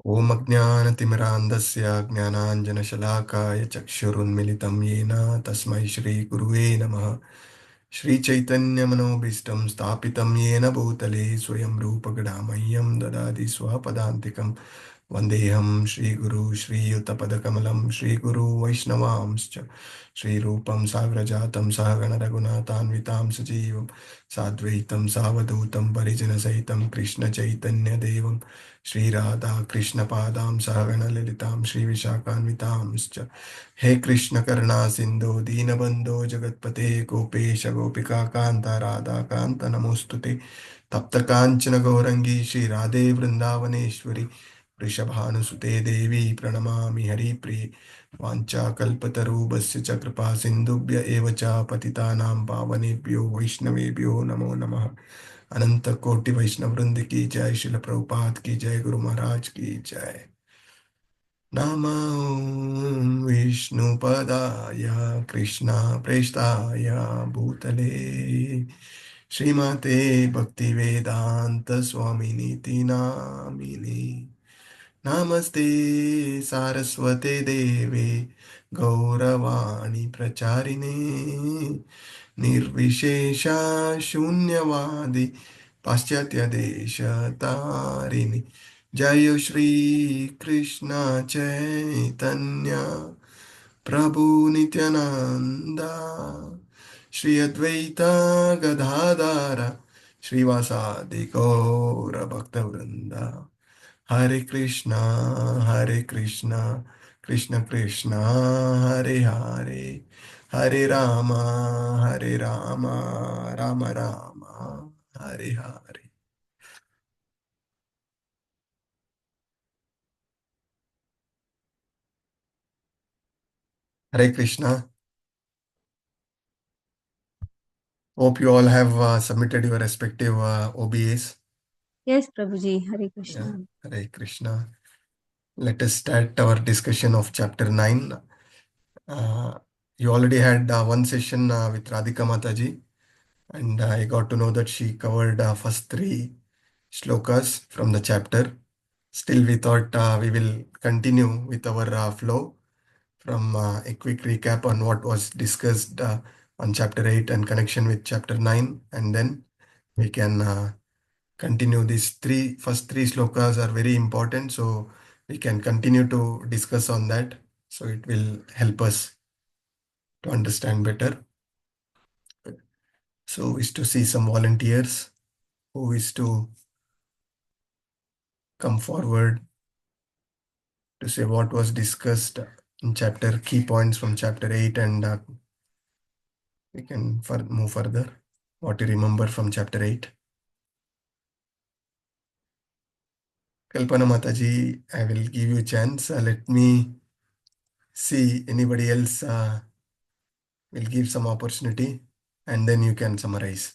Om Ajnanatimirandasya Jnananjanashalakaya Chakshurunmilitam Yena Tasmai Shri Guruve Namaha. Shri Chaitanya Manobhishtam Stapitam Yena Bhutale Swayam Rupa Gadamahyam Dadadi Swapadantikam Vandeham Shri Guru Shri Yuttapadakamalam Shri Guru Vaishnavamscha Shri Rupam Sagrajatam Sahagana Raghunathanvitam Sajivam Sadvaitam Savadutam Parijana Sahitam Krishna Chaitanya Devam Shri Radha Krishna Padam Sahagana Lilitam Shri Vishakhanvitamscha He Krishna Karna Sindhu Dinabandho Jagatpate Gopesha Gopika Kanta Radha Kanta Namostute Tapta Kanchana Gaurangi Shri Radhe Vrindavaneshwari Rishabhanusute Devi Pranamami Haripriye Vanchakalpatarubhasya च कृपा सिन्धुभ्य एव च पतितानां पावनेभ्यो वैष्णवेभ्यो नमो नमः अनंत कोटि वैष्णव वृंद की जय शिल प्रभुपाद की जय गुरु महाराज की जय नमो विष्णुपदाय कृष्णा प्रेष्ठाय भूतले श्रीमते भक्तिवेदांत स्वामिनीति नामिने नमस्ते सारस्वते देवे गौरवाणी प्रचारिणे निर्विशेषा शून्यवादी पाश्चात्य देश तारिणी जय श्री कृष्ण चैतन्य प्रभु नित्यानंदा श्री अद्वैता गदाधर श्रीवासादि गौर भक्तवृंदा Hare Krishna, Hare Krishna, Krishna Krishna, Hare Hare, Hare Rama, Hare Rama, Rama Rama, Hare Hare. Hare Krishna. Hope you all have submitted your respective OBAs. Yes, Prabhuji. Hare Yeah, Krishna. Hare Krishna. Let us start our discussion of chapter 9. You already had one session with Radhika Mataji, and I got to know that she covered first three shlokas from the chapter. Still, we thought we will continue with our flow from a quick recap on what was discussed on chapter 8 and connection with chapter 9, and then we can continue. These first three slokas are very important, so we can continue to discuss on that. So it will help us to understand better. So is to see some volunteers who is to come forward to say what was discussed in chapter, key points from chapter 8, and we can move further. What you remember from chapter 8. Kalpana Mataji, I will give you a chance. Let me see anybody else will give some opportunity, and then you can summarize.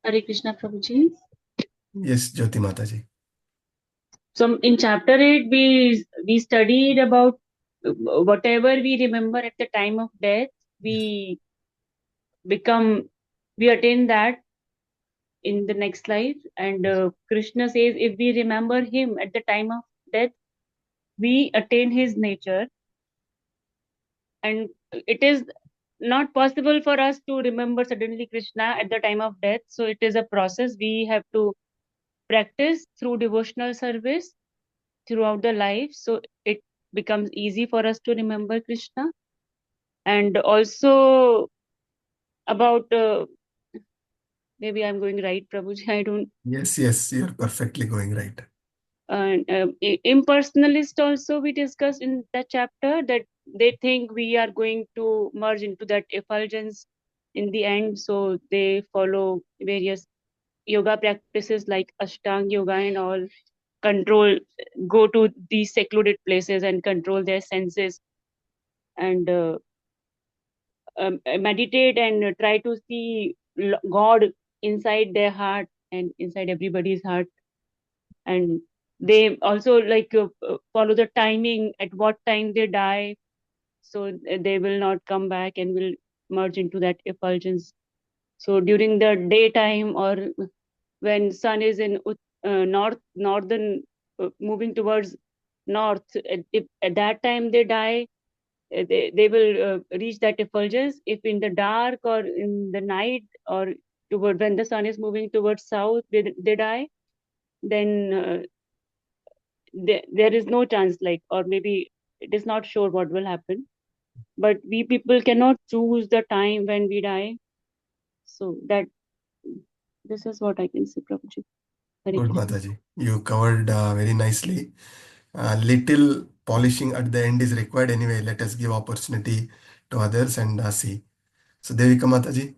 Hare Krishna Prabhuji. Yes, Jyoti Mataji. So in chapter 8, we studied about whatever we remember at the time of death, we attain that in the next life. And Krishna says if we remember him at the time of death, we attain his nature. And it is not possible for us to remember suddenly Krishna at the time of death. So it is a process we have to practice through devotional service throughout the life, so it becomes easy for us to remember Krishna. And also about maybe I'm going right, Prabhuji, I don't. Yes, you're perfectly going right. Impersonalist also we discussed in that chapter that they think we are going to merge into that effulgence in the end, so they follow various yoga practices like Ashtanga yoga and all, go to these secluded places and control their senses and meditate and try to see God inside their heart and inside everybody's heart. And they also follow the timing at what time they die, so they will not come back and will merge into that effulgence. So during the daytime or when sun is in northern, moving towards north. If at that time they die, they will reach that effulgence. If in the dark or in the night or toward when the sun is moving towards south, they die, then there is no chance, like, or maybe it is not sure what will happen. But we people cannot choose the time when we die. So that this is what I can say, Prabhuji. Hare Good, Krishna. Mataji. You covered very nicely. Little polishing at the end is required anyway. Let us give opportunity to others and see. So, Devika Mataji.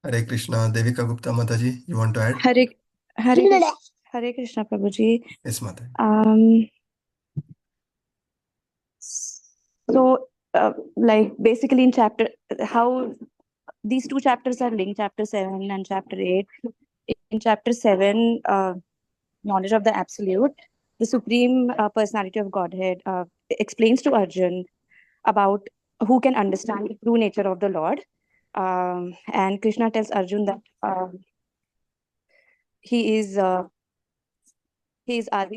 Hare Krishna. Devika Gupta Mataji, you want to add? Hare Krishna, Prabhuji. Yes, Mataji. So, like basically in chapter, how these two chapters are linked, chapter 7 and chapter 8. In chapter 7, knowledge of the absolute, the supreme personality of Godhead explains to Arjun about who can understand the true nature of the Lord. And Krishna tells Arjun that he is Adi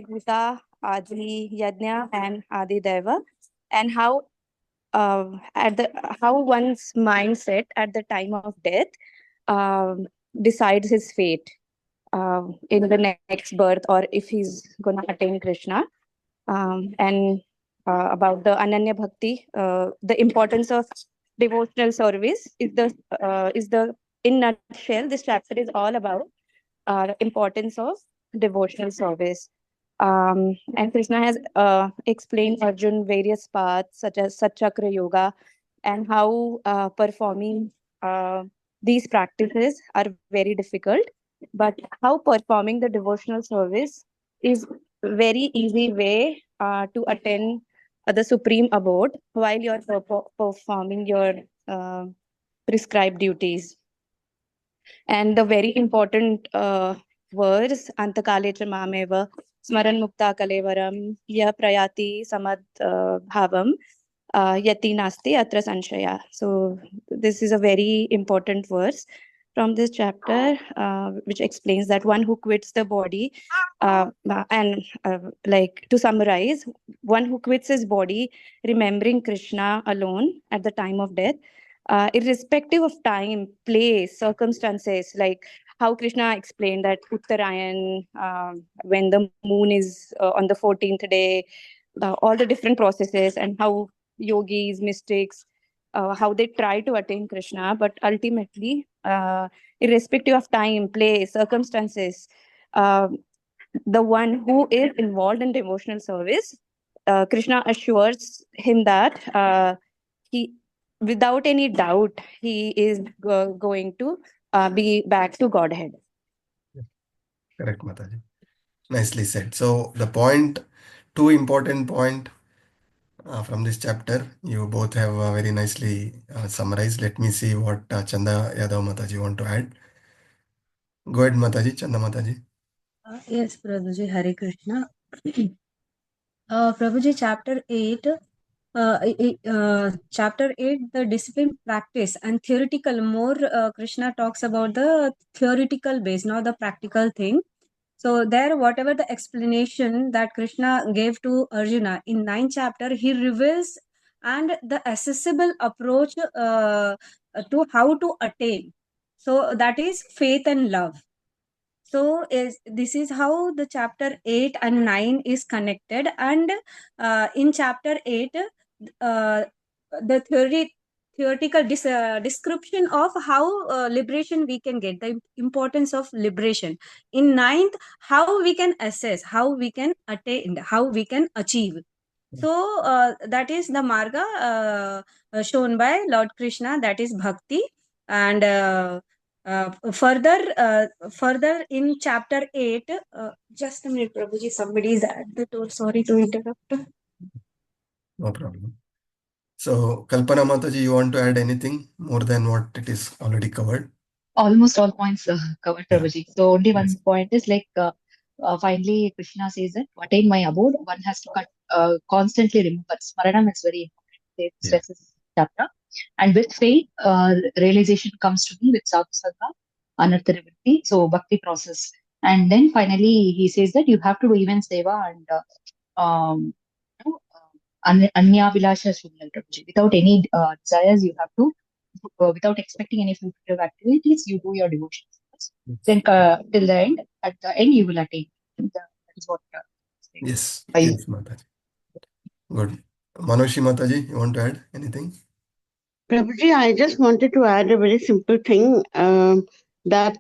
Bhuta, Adi Yajna, and Adi Deva, and how how one's mindset at the time of death decides his fate in the next birth, or if he's gonna attain Krishna. And about the Ananya Bhakti, the importance of devotional service is the in nutshell. This chapter is all about importance of devotional service. And Krishna has explained Arjun various paths such as Satchakra Yoga, and how performing these practices are very difficult, but how performing the devotional service is very easy way to attain the supreme abode while you're performing your prescribed duties. And the very important verse, Antakale cha mameva smaran mukta kalevaram ya prayati samad bhavam yati nasti atra sanshaya. So this is a very important verse from this chapter, which explains that one who quits the body, and like to summarize, one who quits his body remembering Krishna alone at the time of death, irrespective of time, place, circumstances, like how Krishna explained that Uttarayan, when the moon is on the 14th day, all the different processes, and how yogis, mystics, how they try to attain Krishna, but ultimately, irrespective of time, place, circumstances, the one who is involved in devotional service, Krishna assures him that he, without any doubt, he is going to be back to Godhead. Correct, Mataji. Nicely said. So, the point, two important point from this chapter, you both have very nicely summarized. Let me see what Chanda Yadav Mataji want to add. Go ahead, Mataji. Chanda Mataji. Yes, Prabhuji, Hare Krishna. Prabhuji, chapter 8, the discipline practice and theoretical, more Krishna talks about the theoretical base, not the practical thing. So there, whatever the explanation that Krishna gave to Arjuna in 9th chapter, he reveals and the accessible approach to how to attain. So that is faith and love. So this is how the chapter 8 and 9 is connected. And in chapter 8, the theoretical description of how liberation we can get, the importance of liberation. In 9th, how we can assess, how we can attain, how we can achieve. So that is the marga shown by Lord Krishna, that is bhakti. And further in chapter 8, just a minute, Prabhuji, somebody is at the door. Sorry to interrupt. No problem. So, Kalpana Mataji, you want to add anything more than what it is already covered? Almost all points covered, Yeah. Prabhuji. So only one Yes. point is like finally Krishna says that to attain my abode, one has to constantly remember. Smaranam is very important. It stresses this chapter. And with faith, realization comes to me with sadhusattva, anartha nivritti, so bhakti process. And then finally, he says that you have to do even seva and you know, anya vilasha shunyan, Prabhuji. Without any desires, you have to, without expecting any fruitive activities, you do your devotions. Then till the end, at the end, you will attain. That is what Yes, I yes, Mataji. Good. Manoshi Mataji, you want to add anything? Prabhuji, I just wanted to add a very simple thing that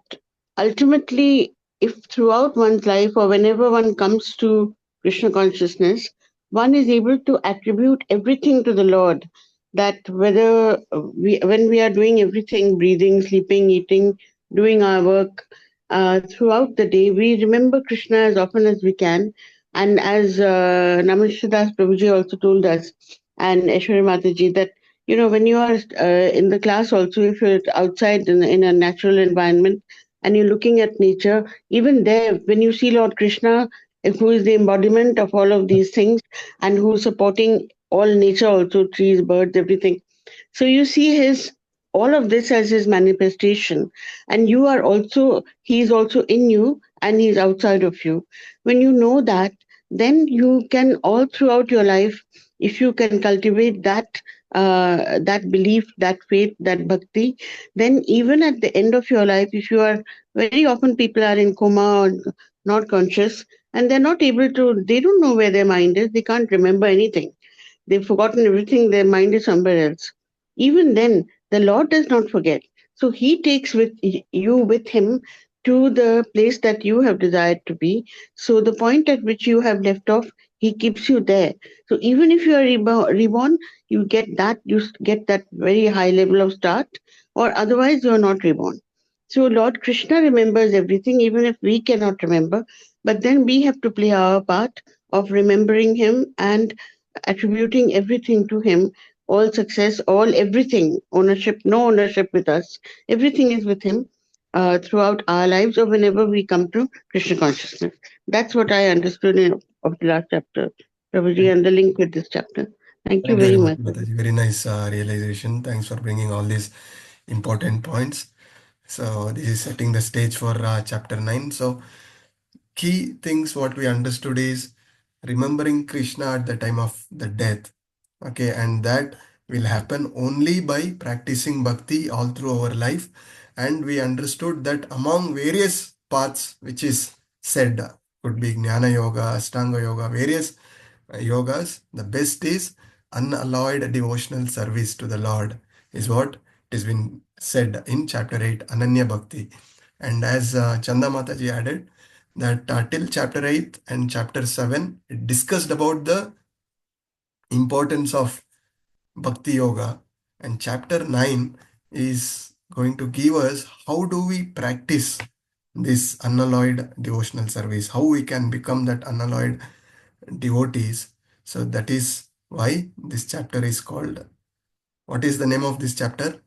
ultimately, if throughout one's life or whenever one comes to Krishna consciousness, one is able to attribute everything to the Lord. That whether when we are doing everything, breathing, sleeping, eating, doing our work throughout the day, we remember Krishna as often as we can. And as Namaste Prabhuji also told us, and Aishwarya Mataji, that when you are in the class also, if you're outside in a natural environment and you're looking at nature, even there, when you see Lord Krishna, who is the embodiment of all of these things and who's supporting all nature also, trees, birds, everything. So you see all of this as his manifestation, and he is also in you and he's outside of you. When you know that, then you can all throughout your life, if you can cultivate that belief, that faith, that bhakti, then even at the end of your life, if you are, very often people are in coma or not conscious, and they're not able to, they don't know where their mind is, they can't remember anything. They've forgotten everything, their mind is somewhere else. Even then, the Lord does not forget. So he takes you with him to the place that you have desired to be. So the point at which you have left off, he keeps you there. So even if you are reborn, you get that very high level of start, or otherwise you are not reborn. So Lord Krishna remembers everything, even if we cannot remember. But then we have to play our part of remembering him and attributing everything to him, all success, everything, ownership, no ownership with us. Everything is with him throughout our lives or whenever we come to Krishna consciousness. That's what I understood of the last chapter, Prabhuji, and the link with this chapter. Thank you Thank you very very much, much. Mataji. Very nice realization. Thanks for bringing all these important points. So this is setting the stage for chapter 9. So key things what we understood is remembering Krishna at the time of the death. Okay, and that will happen only by practicing bhakti all through our life. And we understood that among various paths which is said, could be Jnana Yoga, Ashtanga Yoga, various yogas, the best is unalloyed devotional service to the Lord, is what it has been said in chapter 8, Ananya Bhakti. And as Chanda Mataji added, that till chapter 8 and chapter 7, it discussed about the importance of Bhakti Yoga, and chapter 9 is going to give us how do we practice this unalloyed devotional service, how we can become that unalloyed devotees. So that is why this chapter is called, what is the name of this chapter?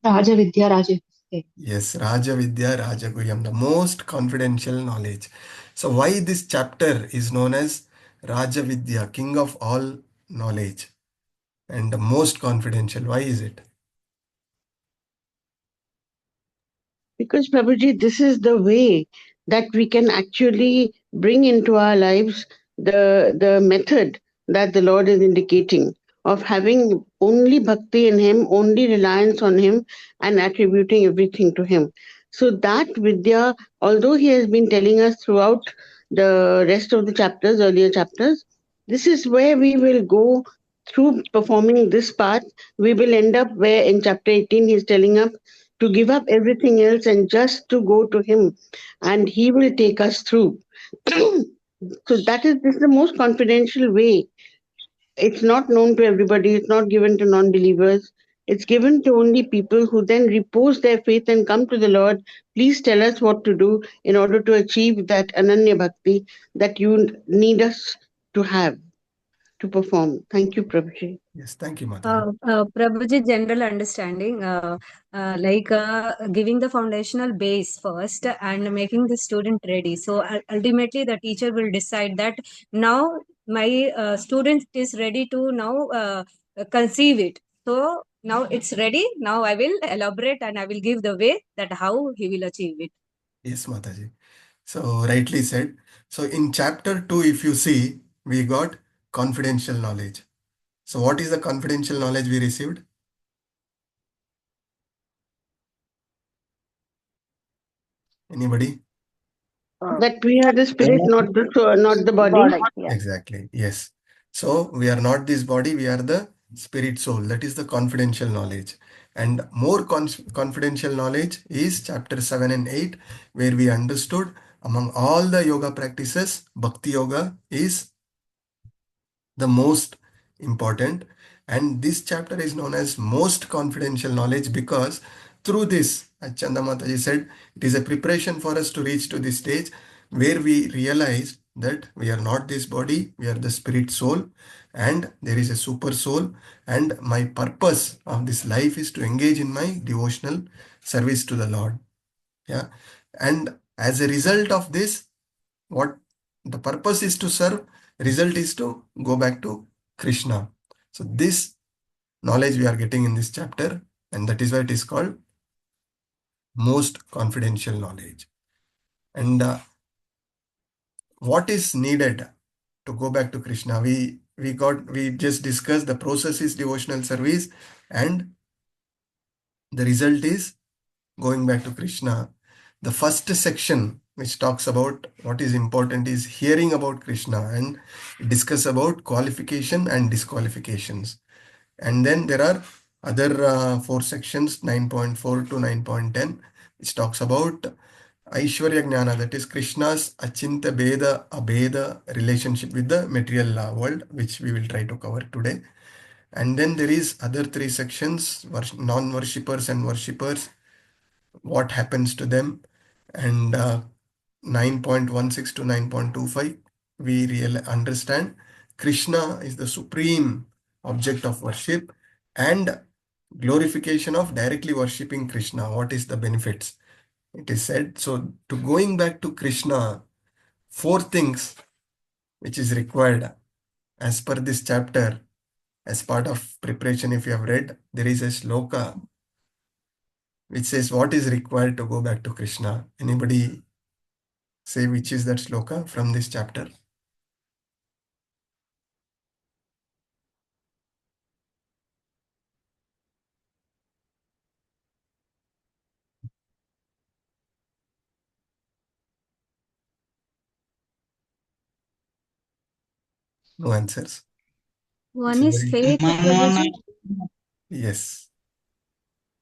Raja Vidya, Raja Vidya. Yes, Raja Vidya, Raja Guhyam, the most confidential knowledge. So why this chapter is known as Raja Vidya, king of all knowledge and the most confidential? Why is it? Because Prabhuji, this is the way that we can actually bring into our lives the method that the Lord is indicating of having only bhakti in him, only reliance on him, and attributing everything to him. So that Vidya, although he has been telling us throughout the rest of the chapters, earlier chapters, this is where we will go through performing this part. We will end up where in chapter 18 he's telling us to give up everything else and just to go to him, and he will take us through. So this is the most confidential way. It's not known to everybody, it's not given to non-believers, it's given to only people who then repose their faith and come to the Lord. Please tell us what to do in order to achieve that ananya bhakti that you need us to have, to perform. Thank you, Prabhuji. Yes, thank you, Mataji. Prabhuji, general understanding, giving the foundational base first and making the student ready. So ultimately, the teacher will decide that now my student is ready to now conceive it. So now it's ready. Now I will elaborate and I will give the way that how he will achieve it. Yes, Mataji. So rightly said. So in chapter 2, if you see, we got confidential knowledge. So what is the confidential knowledge we received? Anybody? That we are the spirit, not the not the body. Yeah. Exactly. Yes. So we are not this body, we are the spirit soul. That is the confidential knowledge. And more confidential knowledge is chapter 7 and 8, where we understood among all the yoga practices, Bhakti Yoga is the most important. And this chapter is known as most confidential knowledge because through this, as Chanda Mataji said, it is a preparation for us to reach to this stage where we realize that we are not this body, we are the spirit soul, and there is a super soul. And my purpose of this life is to engage in my devotional service to the Lord. Yeah. And as a result of this, what the purpose is to serve, result is to go back to Krishna. So this knowledge we are getting in this chapter, and that is why it is called most confidential knowledge. And what is needed to go back to Krishna? We just discussed the process is devotional service, and the result is going back to Krishna. The first section which talks about what is important is hearing about Krishna and discuss about qualification and disqualifications. And then there are other 4 sections, 9.4 to 9.10, which talks about Aishwarya Jnana, that is Krishna's Achinta Beda Abeda relationship with the material world, which we will try to cover today. And then there is other 3 sections, non-worshippers and worshippers, what happens to them, and 9.16 to 9.25, we really understand Krishna is the supreme object of worship and glorification of directly worshipping Krishna. What is the benefits? It is said. So to going back to Krishna, 4 things which is required as per this chapter, as part of preparation. If you have read, there is a shloka which says what is required to go back to Krishna. Anybody say which is that shloka from this chapter? No answers. One is faith, Prabhuji. Yes.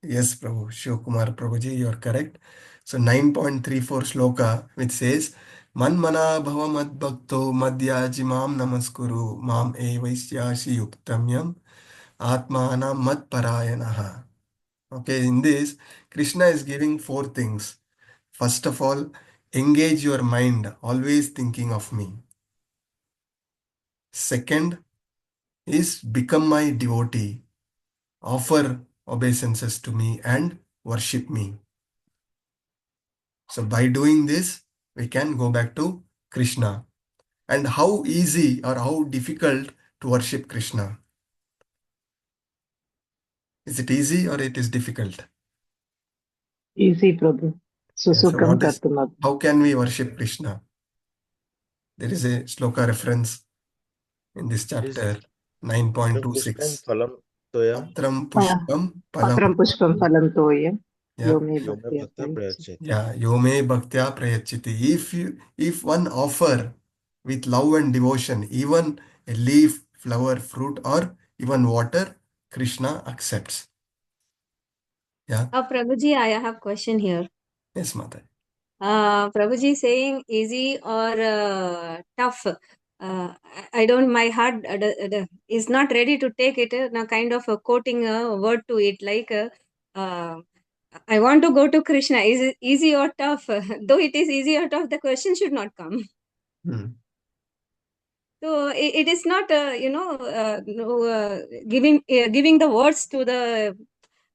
Yes, Prabhu. Shiv Kumar Prabhuji, you are correct. So 9.34 shloka, which says, Manmana bhava mad bhakto madhyajimam namaskuru mam evaisyashi yuktamyam atmanam mad parayanaha. Okay, in this, Krishna is giving 4 things. First of all, engage your mind, always thinking of me. Second is become my devotee, offer obeisances to me and worship me. So by doing this, we can go back to Krishna. And how easy or how difficult to worship Krishna? Is it easy or it is difficult? Easy, Prabhu. Yeah, so Susukam kartumat. how can we worship Krishna? There is a shloka reference in this chapter, 9.26. Patram pushpam Patram palam. pushpam phalam toyam. Yeah. Yome bhaktya prayachati. Yeah, yome bhaktya prayachiti. If one offer with love and devotion, even a leaf, flower, fruit, or even water, Krishna accepts. Yeah. Prabhuji, I have question here. Yes, Mata. Prabhuji saying easy or tough. I don't, my heart is not ready to take it. Now, kind of quoting a word to it, like I want to go to Krishna. Is it easy or tough? Though it is easy or tough, the question should not come. So it is not, giving the words to the.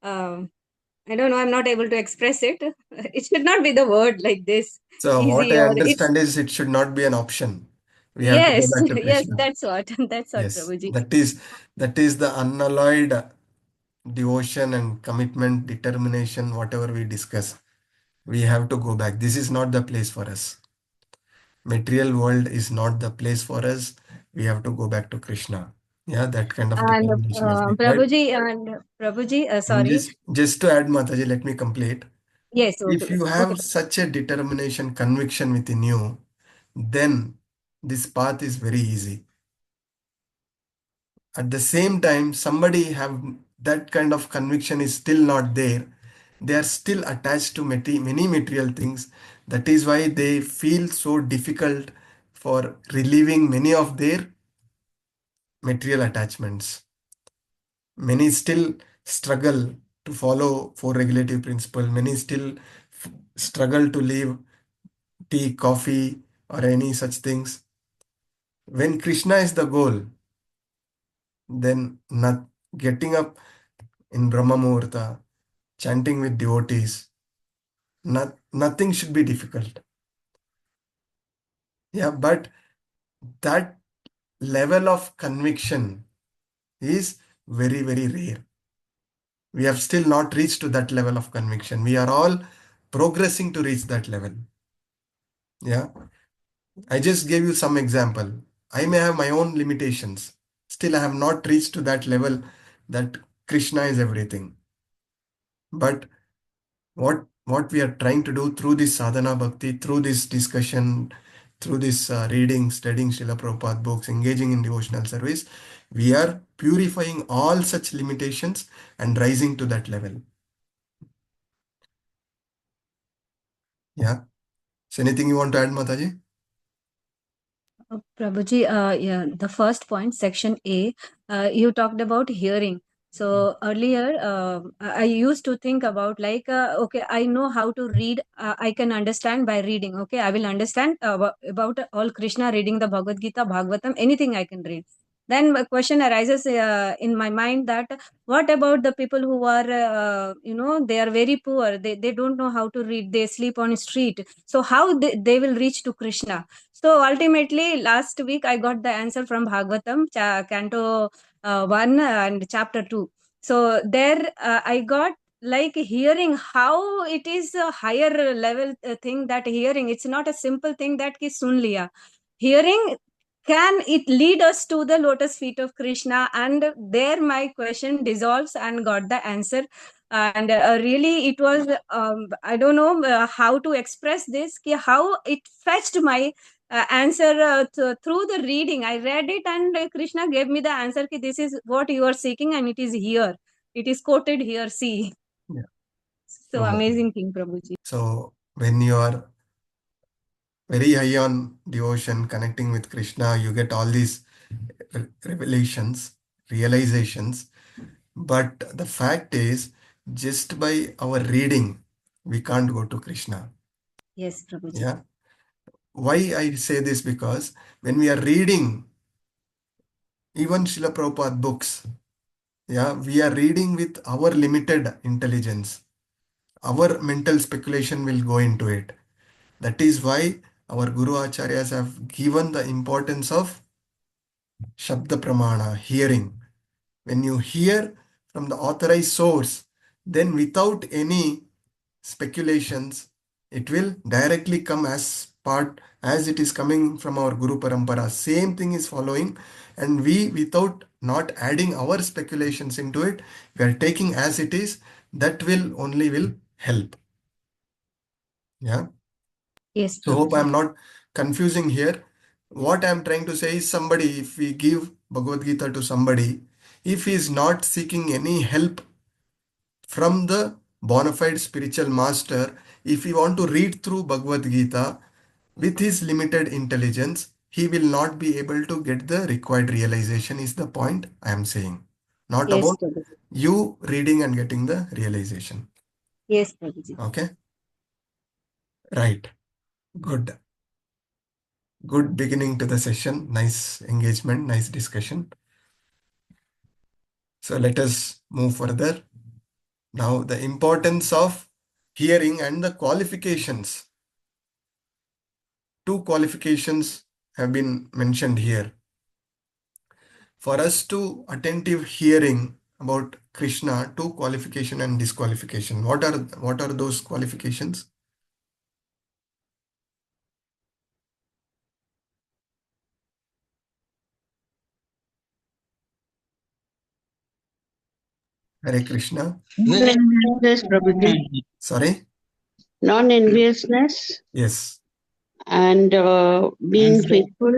I don't know. I'm not able to express it. It should not be the word like this. So what Easy I or it's understand is it should not be an option. We have to go Yes, back to yes, Krishna. that's what. That's what, Yes, Prabhuji. that is the unalloyed devotion and commitment, determination, whatever we discuss. We have to go back. This is not the place for us. Material world is not the place for us. We have to go back to Krishna. Yeah, that kind of And determination is required. Prabhuji, And sorry. just to add, Mataji, let me complete. Yes, If okay, you okay. have such a determination, conviction within you, then this path is very easy. At the same time, somebody have that kind of conviction is still not there. They are still attached to many material things. That is why they feel so difficult for relieving many of their material attachments. Many still struggle to follow four regulative principles. Many still struggle to leave tea, coffee, or any such things. When Krishna is the goal, then not getting up in Brahma Muhurta, chanting with devotees, nothing should be difficult. Yeah, but that level of conviction is very, very rare. We have still not reached to that level of conviction. We are all progressing to reach that level. Yeah, I just gave you some example. I may have my own limitations. Still, I have not reached to that level that Krishna is everything. But what we are trying to do through this sadhana bhakti, through this discussion, through this reading, studying Srila Prabhupada books, engaging in devotional service, we are purifying all such limitations and rising to that level. Yeah. So anything you want to add, Mataji? Prabhuji, yeah, the first point, section A, you talked about hearing. So earlier, I used to think about like, okay, I know how to read. I can understand by reading. Okay, I will understand about all Krishna reading the Bhagavad Gita, Bhagavatam, anything I can read. Then a question arises in my mind that what about the people who are, they are very poor. They don't know how to read. They sleep on street. So how they will reach to Krishna? So ultimately, last week I got the answer from Bhagavatam, Canto 1 and chapter 2. So there I got like hearing how it is a higher level thing, that hearing, it's not a simple thing that ki sun liya. Hearing, can it lead us to the lotus feet of Krishna? And there my question dissolves and got the answer. And really it was, I don't know how to express this, ki how it fetched my answer through the reading. I read it and Krishna gave me the answer ki this is what you are seeking and it is here. It is quoted here, see. Yeah. So amazing thing, Prabhuji. So when you are very high on devotion, connecting with Krishna, you get all these revelations, realizations. But the fact is, just by our reading, we can't go to Krishna. Yes, Prabhuji. Yeah. Why I say this? Because when we are reading even Srila Prabhupada books, yeah, we are reading with our limited intelligence. Our mental speculation will go into it. That is why our Guru Acharyas have given the importance of Shabda Pramana, hearing. When you hear from the authorized source, then without any speculations, it will directly come as part, as it is coming from our Guru Parampara. Same thing is following, and we, without not adding our speculations into it, we are taking as it is. That will help. Yeah. Yes, So hope I Prabhuji. am not confusing here. What I am trying to say is, somebody, if we give Bhagavad Gita to somebody, if he is not seeking any help from the bona fide spiritual master, if he want to read through Bhagavad Gita with his limited intelligence, he will not be able to get the required realization, is the point I am saying. Not Yes, about Prabhuji. you reading and getting the realization. Yes, Prabhuji. Okay? Right. Good. Good beginning to the session. Nice engagement, nice discussion. So let us move further. Now, the importance of hearing and the qualifications. Two qualifications have been mentioned here. For us to attentive hearing about Krishna, two qualification and disqualification. What are those qualifications? Hare Krishna. Non-enviousness, Prabhuji. Sorry? Non-enviousness Yes. and being faithful.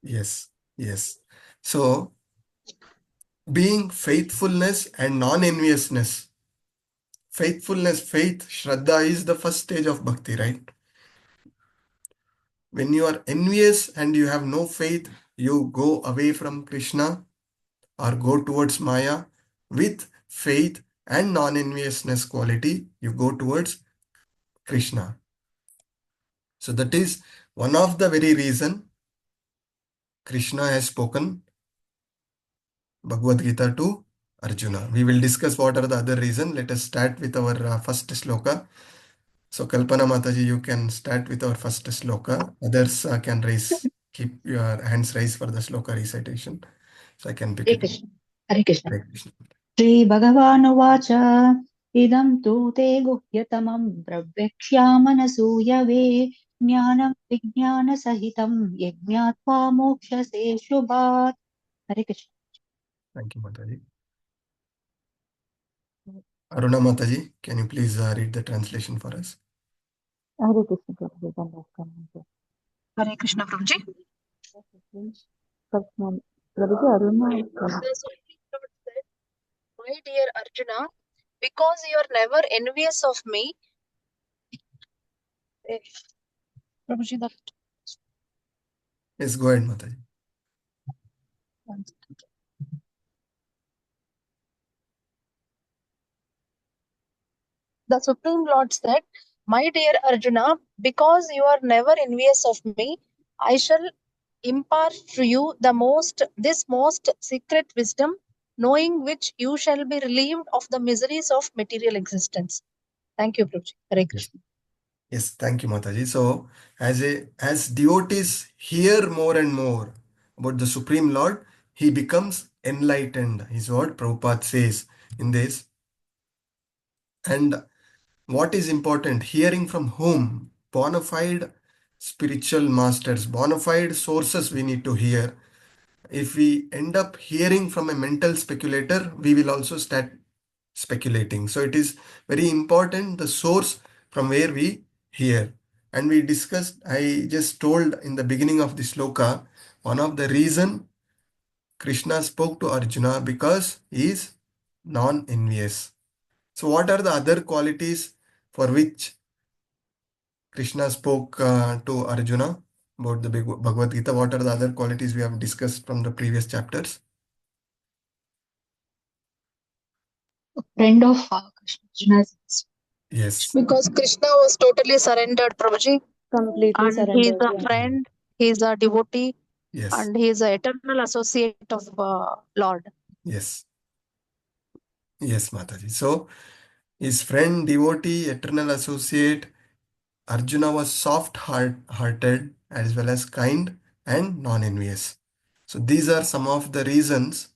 Yes. Yes. So, being faithfulness and non-enviousness. Faithfulness, faith, Shraddha is the first stage of bhakti, right? When you are envious and you have no faith, you go away from Krishna or go towards Maya. With faith and non-enviousness quality, you go towards Krishna. So that is one of the very reason Krishna has spoken Bhagavad-Gita to Arjuna. We will discuss what are the other reasons. Let us start with our first sloka. So Kalpana Mataji, you can start with our first sloka. Others can keep your hands raised for the sloka recitation. So I can pick Hare it up. Krishna. Hare Krishna. Hare Krishna. श्रीभगवानुवाच इदं तु ते गुह्यतमं प्रव्यक्ष्यामनसूयवे ज्ञानं विज्ञानसहितं यज्ञात्वा मोक्षसे शुभात्. हरे Krishna. Thank you, Mataji. Aruna Mataji, can you please read the translation for us? Hare Krishna Prabhuji. Hare Krishna Prabhuji. Prabhuji, Aruna. The Supreme Lord said, "My dear Arjuna, because you are never envious of me." Prabhuji, that. Yes, go ahead, Mataji. The Supreme Lord said, "My dear Arjuna, because you are never envious of me, I shall impart to you this most secret wisdom, knowing which you shall be relieved of the miseries of material existence." Thank you, Prabhuji. Hare Krishna. Yes, thank you, Mataji. So, as devotees hear more and more about the Supreme Lord, he becomes enlightened, is what Prabhupada says in this. And what is important? Hearing from whom? Bona fide spiritual masters, bona fide sources we need to hear. If we end up hearing from a mental speculator, we will also start speculating. So it is very important the source from where we hear. And we discussed, I just told in the beginning of this sloka, one of the reason Krishna spoke to Arjuna because he is non-envious. So what are the other qualities for which Krishna spoke to Arjuna about the Bhagavad Gita? What are the other qualities we have discussed from the previous chapters? Friend of Krishna. Yes. Because Krishna was totally surrendered, Prabhuji. Completely And he is surrendered. a friend, he is a devotee, Yes. and he is an eternal associate of Lord. Yes. Yes, Mataji. So, his friend, devotee, eternal associate, Arjuna was soft-hearted as well as kind and non-envious. So, these are some of the reasons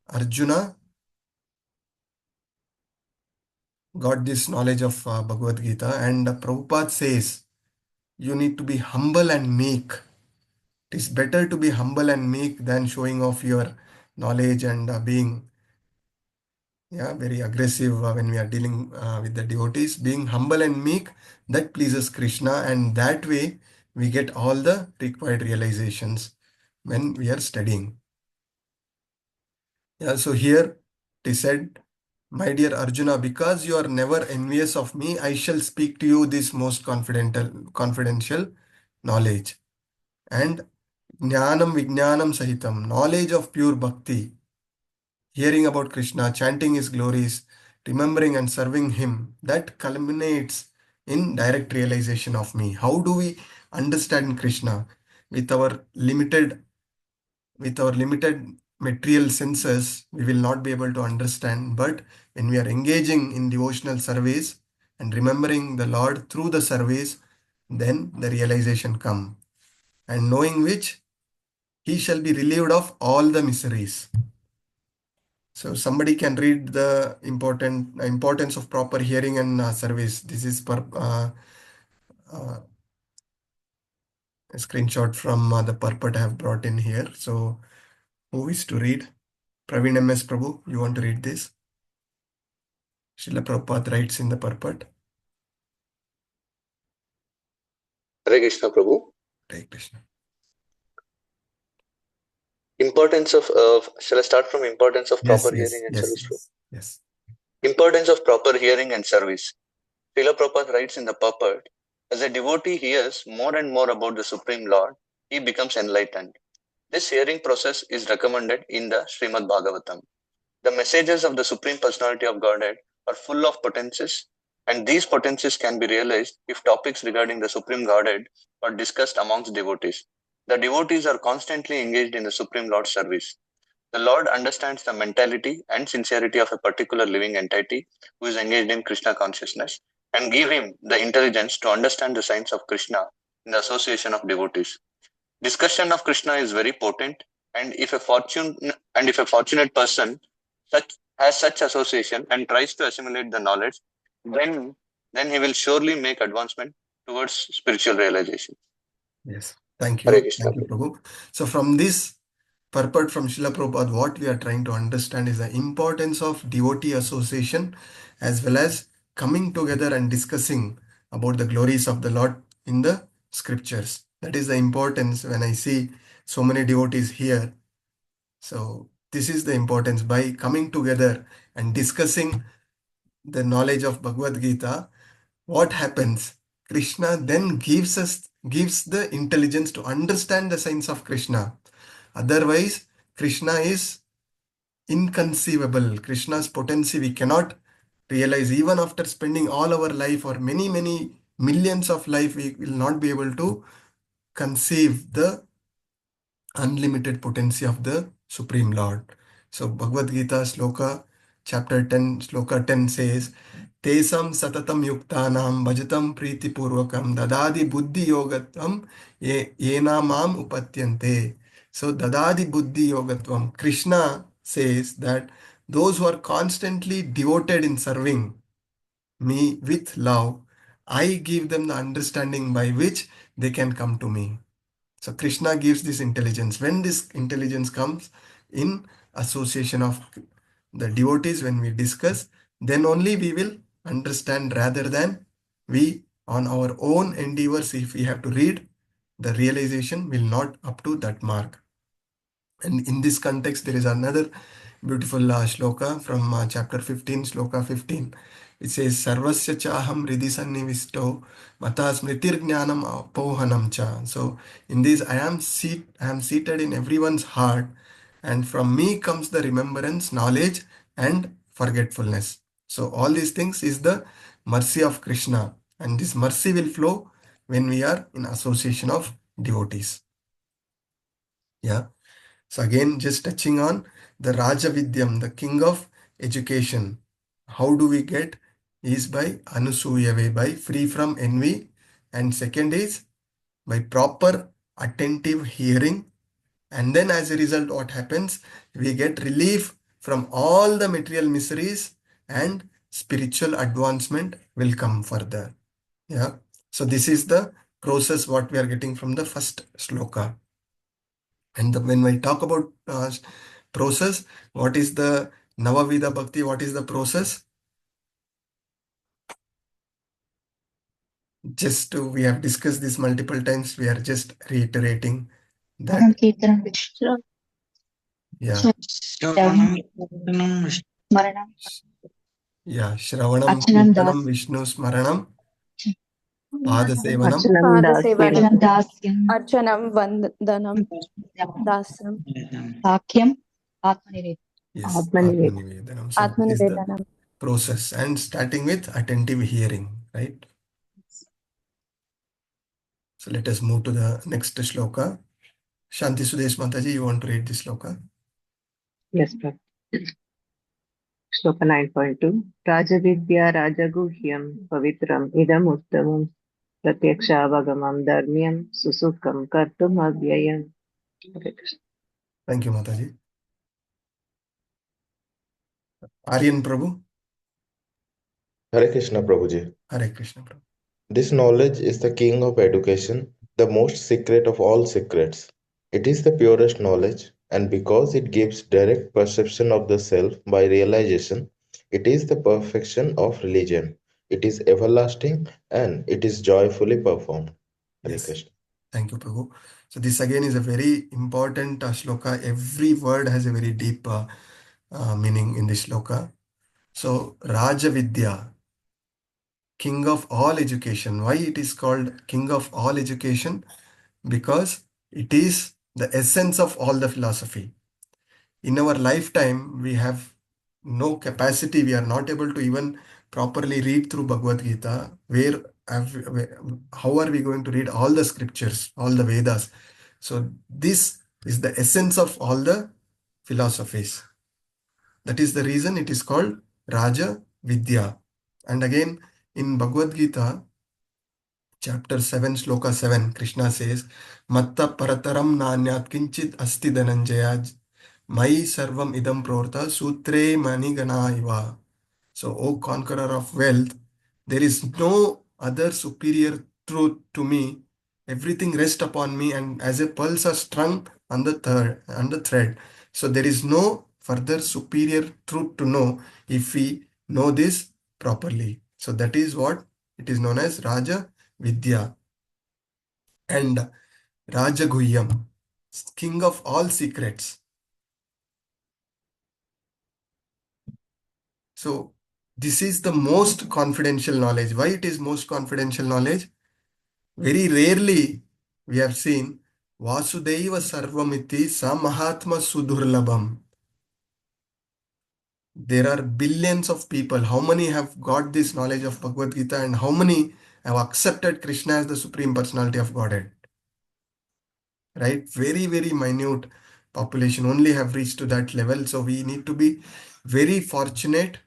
Arjuna got this knowledge of Bhagavad Gita. And Prabhupada says, you need to be humble and meek. It is better to be humble and meek than showing off your knowledge and being very aggressive when we are dealing with the devotees. Being humble and meek, that pleases Krishna, and that way we get all the required realizations when we are studying. So here it is said, my dear Arjuna, because you are never envious of me, I shall speak to you this most confidential knowledge. And Jnanam Vijnanam Sahitam, knowledge of pure bhakti, hearing about Krishna, chanting his glories, remembering and serving him, that culminates in direct realization of me. How do we understand Krishna? With our limited material senses, we will not be able to understand. But when we are engaging in devotional service and remembering the Lord through the service, then the realization comes. and knowing which he shall be relieved of all the miseries. So somebody can read the importance of proper hearing and service. This is a screenshot from the purport I have brought in here. So who is to read? Praveen MS Prabhu, you want to read this? Srila Prabhupada writes in the purport. Hare Krishna Prabhu. Hare Krishna. Importance of, shall I start from importance of Yes, proper yes, hearing and yes, service? yes, yes. Importance of proper hearing and service. Srila Prabhupada writes in the purport, as a devotee hears more and more about the Supreme Lord, he becomes enlightened. This hearing process is recommended in the Srimad Bhagavatam. The messages of the Supreme Personality of Godhead are full of potencies, and these potencies can be realized if topics regarding the Supreme Godhead are discussed amongst devotees. The devotees are constantly engaged in the Supreme Lord's service. The Lord understands the mentality and sincerity of a particular living entity who is engaged in Krishna consciousness and give him the intelligence to understand the signs of Krishna in the association of devotees. Discussion of Krishna is very potent, and if a fortunate person has such association and tries to assimilate the knowledge, then he will surely make advancement towards spiritual realization. Yes. Thank Hare you. Krishna. Thank you, Prabhu. So from this purport from Srila Prabhupada, what we are trying to understand is the importance of devotee association as well as coming together and discussing about the glories of the Lord in the scriptures. That is the importance when I see so many devotees here. So this is the importance by coming together and discussing the knowledge of Bhagavad Gita. What happens? Krishna then gives the intelligence to understand the signs of Krishna. Otherwise, Krishna is inconceivable. Krishna's potency we cannot realize even after spending all our life or many, many millions of life, we will not be able to conceive the unlimited potency of the Supreme Lord. So Bhagavad Gita Sloka chapter 10 Sloka 10 says, Tesam satatam yuktanam bhajatam priti purvakam dadadi buddhi yogatvam yena mam upatyante. So dadadi buddhi yogatvam. Krishna says that those who are constantly devoted in serving me with love, I give them the understanding by which they can come to me. So Krishna gives this intelligence. When this intelligence comes in association of the devotees, when we discuss, then only we will understand rather than we on our own endeavors, if we have to read, the realization will not up to that mark. And in this context, there is another beautiful shloka from chapter 15, sloka 15. It says, Sarvasya chaham ridhi sannivisto mata smritir jnanam apohanam cha. So in this, I am seated in everyone's heart, and from me comes the remembrance, knowledge, and forgetfulness. So all these things is the mercy of Krishna, and this mercy will flow when we are in association of devotees. Yeah. So again, just touching on the Raja Vidyam, the king of education. How do we get? Is by Anusuya way, by free from envy. And second is by proper attentive hearing. And then as a result, what happens? We get relief from all the material miseries and spiritual advancement will come further. Yeah. So this is the process what we are getting from the first sloka. And when we talk about process, what is the Navavida Bhakti? What is the process? We have discussed this multiple times. We are just reiterating that. Yeah. Yeah. Shravanam, Kirtanam, Vishnu Smaranam, Padasevanam, Padasevanam, Archanam, Vandanam, Dasam, Sakyam, Atmanivedam. yes, Atmanivedanam. So that is the Atmanivedanam. process, and starting with attentive hearing, right? So let us move to the next shloka. Shanti Sudesh Mataji, you want to read this shloka? Yes, Prabhu. Shloka 9.2. Rajavidya Rajaguhyam Pavitram Idam Uttamam Pratyakshavāgamam dharmyam susukam kartum avyayam. Hare Krishna. Thank you, Mataji. Aryan Prabhu. Hare Krishna Prabhuji. Hare Krishna Prabhu. This knowledge is the king of education, the most secret of all secrets. It is the purest knowledge, and because it gives direct perception of the self by realization, it is the perfection of religion. It is everlasting and it is joyfully performed. Hare Yes. Krishna. Thank you, Prabhu. So this again is a very important shloka. Every word has a very deep meaning in this shloka. So RADHJA Vidya, king of all education. Why it is called king of all education? Because it is the essence of all the philosophy. In our lifetime, we have no capacity. We are not able to even properly read through Bhagavad-Gita. How are we going to read all the scriptures, all the Vedas? So this is the essence of all the philosophies. That is the reason it is called RADHJA Vidya. And again, in Bhagavad-Gita, chapter 7, shloka 7, Krishna says, Matta parataram nanyat kinchit asti dhananjaya Mai sarvam idam prorta sutre manigana iva. So, O conqueror of wealth, there is no other superior truth to me. Everything rests upon me, and as a pulse are strung on the thread. So there is no further superior truth to know if we know this properly. So that is what it is known as RADHJA Vidya and Rajaguhyam, king of all secrets. So this is the most confidential knowledge. Why it is most confidential knowledge? Very rarely we have seen Vasudaiva Sarvamiti Samahatma Sudurlabham. There are billions of people. How many have got this knowledge of Bhagavad Gita and how many have accepted Krishna as the Supreme Personality of Godhead? Right? Very, very minute population only have reached to that level. So we need to be very fortunate,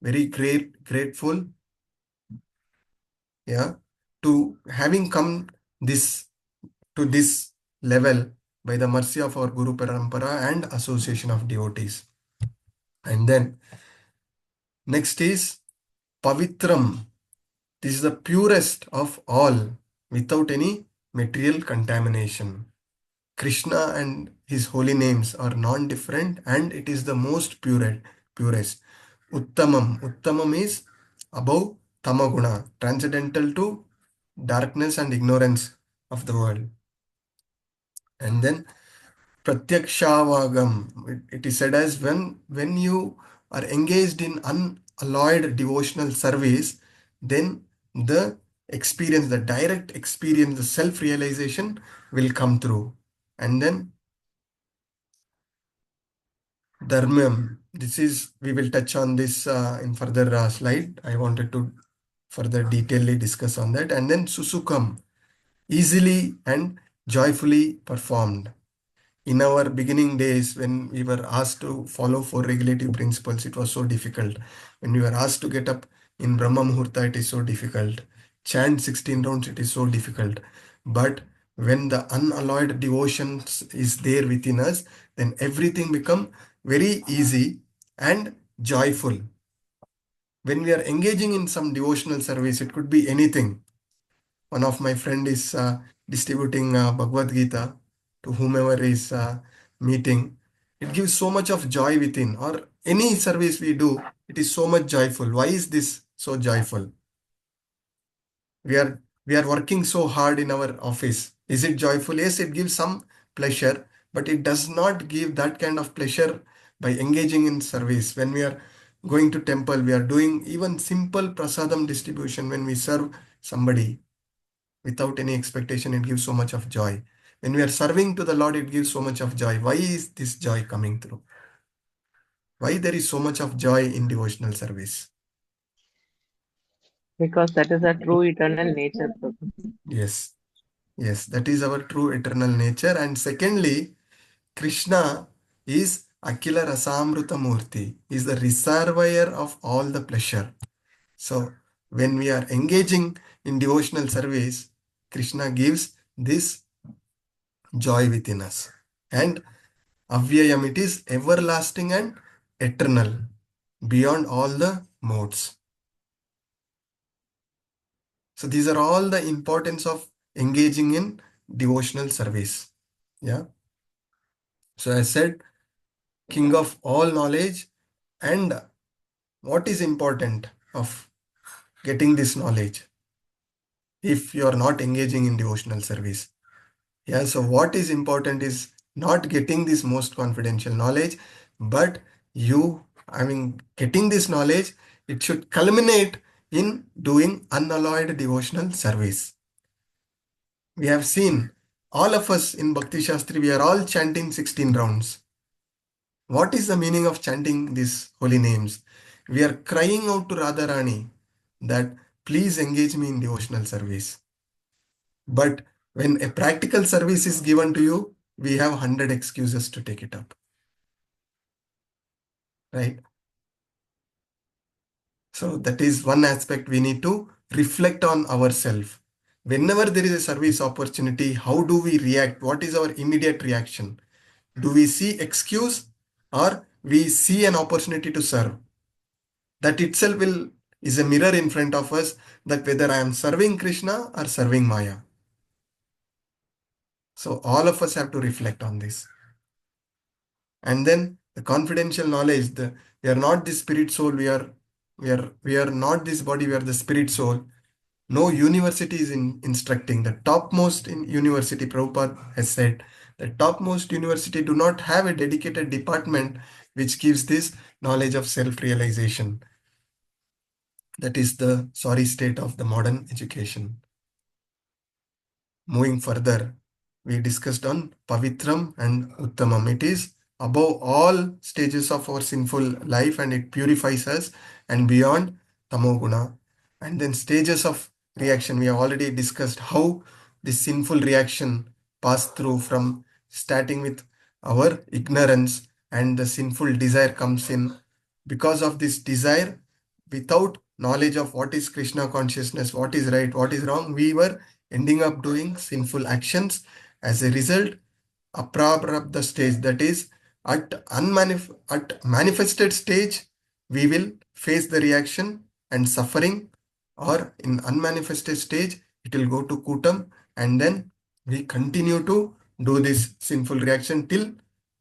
very grateful, yeah, to having come to this level by the mercy of our Guru Parampara and association of devotees. And then next is Pavitram. This is the purest of all without any material contamination. Krishna and his holy names are non-different and it is the most purest. Uttamam. Uttamam is above Tamaguna, transcendental to darkness and ignorance of the world. And then Pratyakshāvāgam. It is said as when you are engaged in unalloyed devotional service, then the experience, the direct experience, the self-realization will come through. And then Dharmam. We will touch on this in further slide. I wanted to further detailedly discuss on that. And then Susukam, easily and joyfully performed. In our beginning days, when we were asked to follow 4 regulative principles, it was so difficult. When we were asked to get up in Brahma Muhurta, it is so difficult. Chant 16 rounds, it is so difficult. But when the unalloyed devotion is there within us, then everything becomes very easy and joyful. When we are engaging in some devotional service, it could be anything. One of my friend is distributing Bhagavad Gita to whomever is meeting. It gives so much of joy within. Or any service we do, it is so much joyful. Why is this so joyful? We are working so hard in our office. Is it joyful? Yes, it gives some pleasure, but it does not give that kind of pleasure by engaging in service. When we are going to temple, we are doing even simple prasadam distribution. When we serve somebody without any expectation, it gives so much of joy. When we are serving to the Lord, it gives so much of joy. Why is this joy coming through? Why there is so much of joy in devotional service? Because that is our true eternal nature, Prabhu. Yes. Yes, that is our true eternal nature. And secondly, Krishna is Akila Rasamruta Murti, is the reservoir of all the pleasure. So when we are engaging in devotional service, Krishna gives this joy within us. And Avyayam, it is everlasting and eternal, beyond all the modes. So these are all the importance of engaging in devotional service. Yeah. So I said, king of all knowledge. And what is important of getting this knowledge if you are not engaging in devotional service? Yeah, so what is important is not getting this most confidential knowledge, but getting this knowledge, it should culminate in doing unalloyed devotional service. We have seen all of us in Bhakti Shastri, we are all chanting 16 rounds. What is the meaning of chanting these holy names? We are crying out to Radharani that please engage me in devotional service. But when a practical service is given to you, we have 100 excuses to take it up. Right? So that is one aspect we need to reflect on ourselves. Whenever there is a service opportunity, how do we react? What is our immediate reaction? Do we see excuse or we see an opportunity to serve? That itself is a mirror in front of us that whether I am serving Krishna or serving Maya. So all of us have to reflect on this. And then the confidential knowledge, we are not the spirit soul, we are not this body, we are the spirit soul. No university is instructing. The topmost in university, Prabhupada has said, the topmost university do not have a dedicated department which gives this knowledge of self-realization. That is the sorry state of the modern education. Moving further, we discussed on Pavitram and Uttamam. It is above all stages of our sinful life and it purifies us, and beyond Tamoguna. And then stages of reaction. We have already discussed how this sinful reaction passed through from starting with our ignorance, and the sinful desire comes in. Because of this desire, without knowledge of what is Krishna consciousness, what is right, what is wrong, we were ending up doing sinful actions. As a result, aprarabdha stage, that is at manifested stage, we will face the reaction and suffering, or in unmanifested stage, it will go to kutam, and then we continue to do this sinful reaction till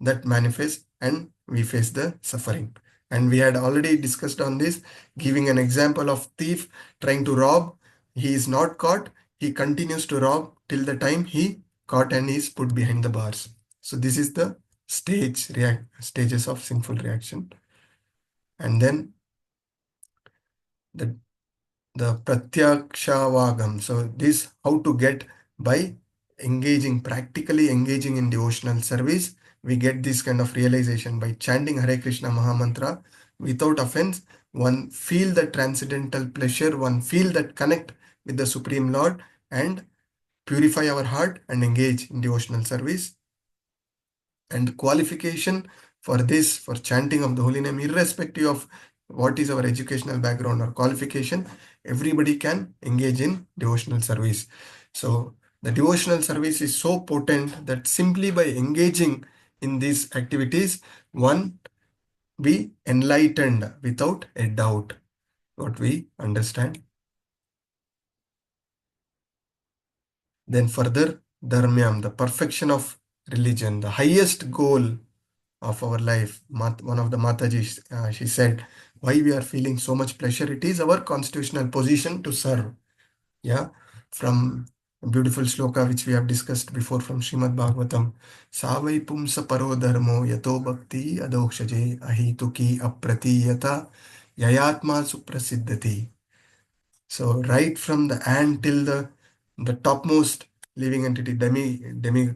that manifests and we face the suffering. And we had already discussed on this, giving an example of thief trying to rob. He is not caught. He continues to rob till the time he caught and is put behind the bars. So this is the stages of sinful reaction. And then the Pratyakshavagam. So this how to get by practically engaging in devotional service. We get this kind of realization by chanting Hare Krishna Mahamantra without offense. One feel the transcendental pleasure, one feel that connect with the Supreme Lord and purify our heart and engage in devotional service. And qualification for this, for chanting of the holy name, irrespective of what is our educational background or qualification, everybody can engage in devotional service. So the devotional service is so potent that simply by engaging in these activities, one be enlightened without a doubt. What we understand. Then further, dharmyam, the perfection of religion, the highest goal of our life. One of the Mataji, she said, why we are feeling so much pleasure, it is our constitutional position to serve. Yeah, from a beautiful sloka which we have discussed before from Srimad Bhagavatam. Savai pumsa paro dharmo yato bhakti adokshaje ahituki apratiyata yayatma suprasiddhati. So right from the ant till the topmost living entity,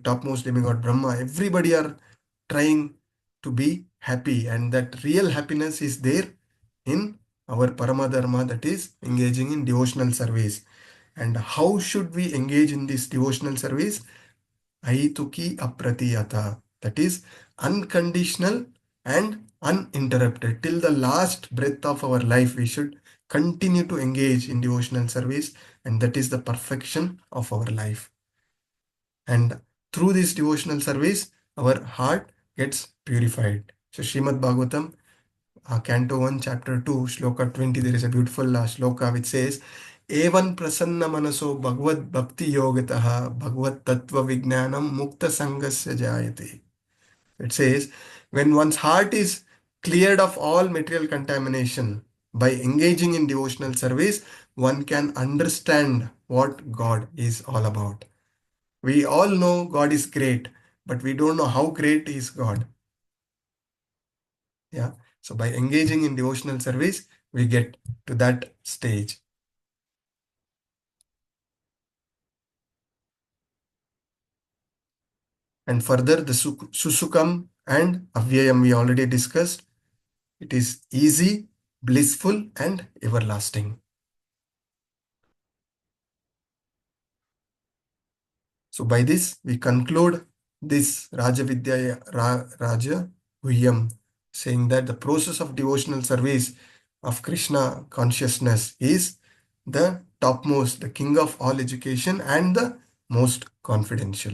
topmost demigod Brahma, everybody are trying to be happy, and that real happiness is there in our Paramadharma, that is engaging in devotional service. And how should we engage in this devotional service? Aituki apratiyata, that is unconditional and uninterrupted. Till the last breath of our life, we should continue to engage in devotional service, and that is the perfection of our life. And through this devotional service, our heart gets purified. So Srimad Bhagavatam, Canto 1, Chapter 2, Shloka 20, there is a beautiful shloka which says, Evan prasanna manaso bhagavad bhakti yogataha bhagavad tattva vijnanam mukta sangasya jayate. It says, when one's heart is cleared of all material contamination, by engaging in devotional service, one can understand what God is all about. We all know God is great, but we don't know how great is God. Yeah. So by engaging in devotional service, we get to that stage. And further, the Susukam and Avyayam we already discussed. It is easy, blissful, and everlasting. So by this, we conclude this RADHJA, saying that the process of devotional service of Krishna consciousness is the topmost, the king of all education, and the most confidential.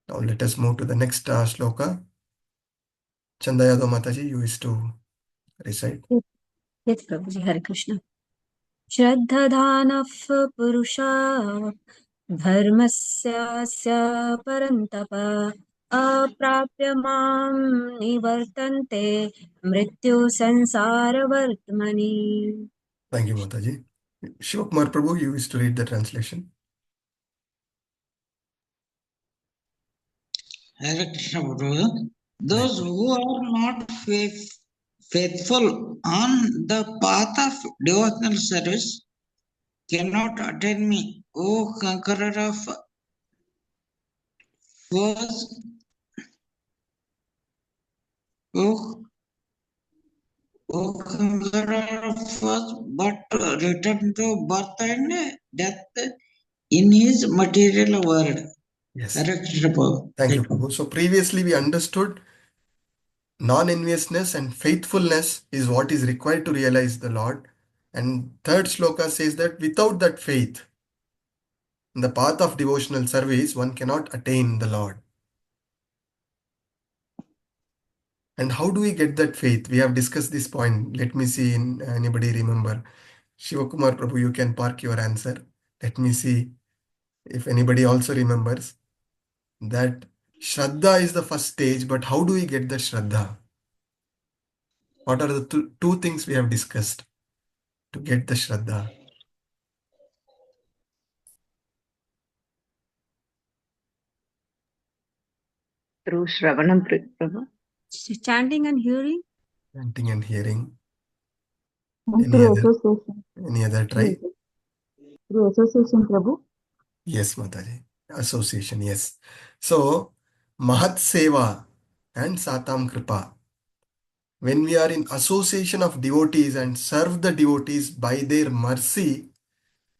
Now let us move to the next shloka. Chandayado Mataji, you wish to recite. Yes, Prabhuji, Hare Krishna. श्रद्धधानः पुरुषा धर्मस्यास्य परन्तप अप्राप्य मां निवर्तन्ते मृत्यु संसारवर्त्मनि. Thank you, Mataji. Shivakumar Prabhu, you wish to read the translation. Hare Krishna Prabhu. Those who are not faithful on the path of devotional service cannot attain me, O conqueror of foes, O conqueror of foes, but return to birth and death in his material world. Yes. Hare Krishna Prabhu. Thank you, Prabhu. So previously we understood non-enviousness and faithfulness is what is required to realize the Lord. And third shloka says that without that faith, in the path of devotional service, one cannot attain the Lord. And how do we get that faith? We have discussed this point. Let me see, anybody remember? Shivakumar Prabhu, you can park your answer. Let me see if anybody also remembers that Shraddha is the first stage, but how do we get the Shraddha? What are the two things we have discussed to get the Shraddha? Through Shravanam, Prabhu. Chanting and hearing. Chanting and hearing. And through association. Any other try? Through association, Prabhu. Yes, Mataji. Association, yes. So, Mahat Seva and Satam Kripa. When we are in association of devotees and serve the devotees by their mercy,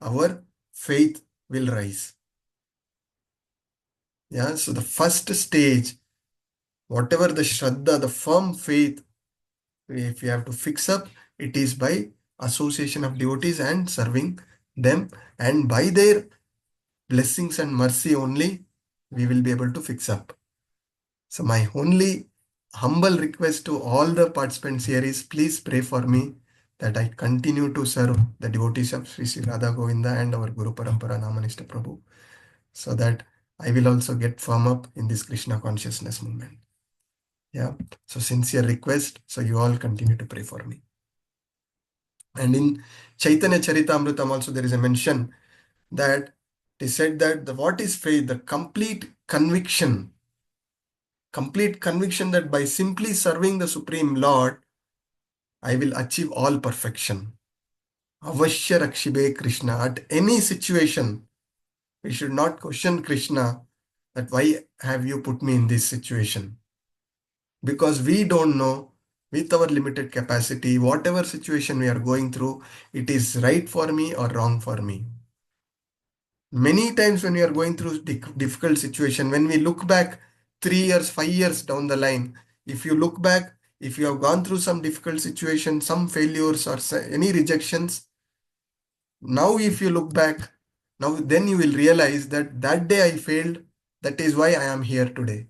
our faith will rise. Yeah, so the first stage, whatever the Shraddha, the firm faith, if you have to fix up, it is by association of devotees and serving them, and by their blessings and mercy only we will be able to fix up. So my only humble request to all the participants here is please pray for me that I continue to serve the devotees of Sri Radha Govinda and our Guru Parampara Namanishta Prabhu, so that I will also get firm up in this Krishna consciousness movement. Yeah. So sincere request. So you all continue to pray for me. And in Chaitanya Charitamritam also there is a mention that it is said that what is faith? The complete conviction that by simply serving the Supreme Lord, I will achieve all perfection. Avashya Rakshibe Krishna. At any situation, we should not question Krishna that why have you put me in this situation? Because we don't know, with our limited capacity, whatever situation we are going through, it is right for me or wrong for me. Many times when we are going through difficult situation, when we look back 3 years, 5 years down the line, if you look back, if you have gone through some difficult situation, some failures or any rejections, now if you look back, now then you will realize that that day I failed, that is why I am here today.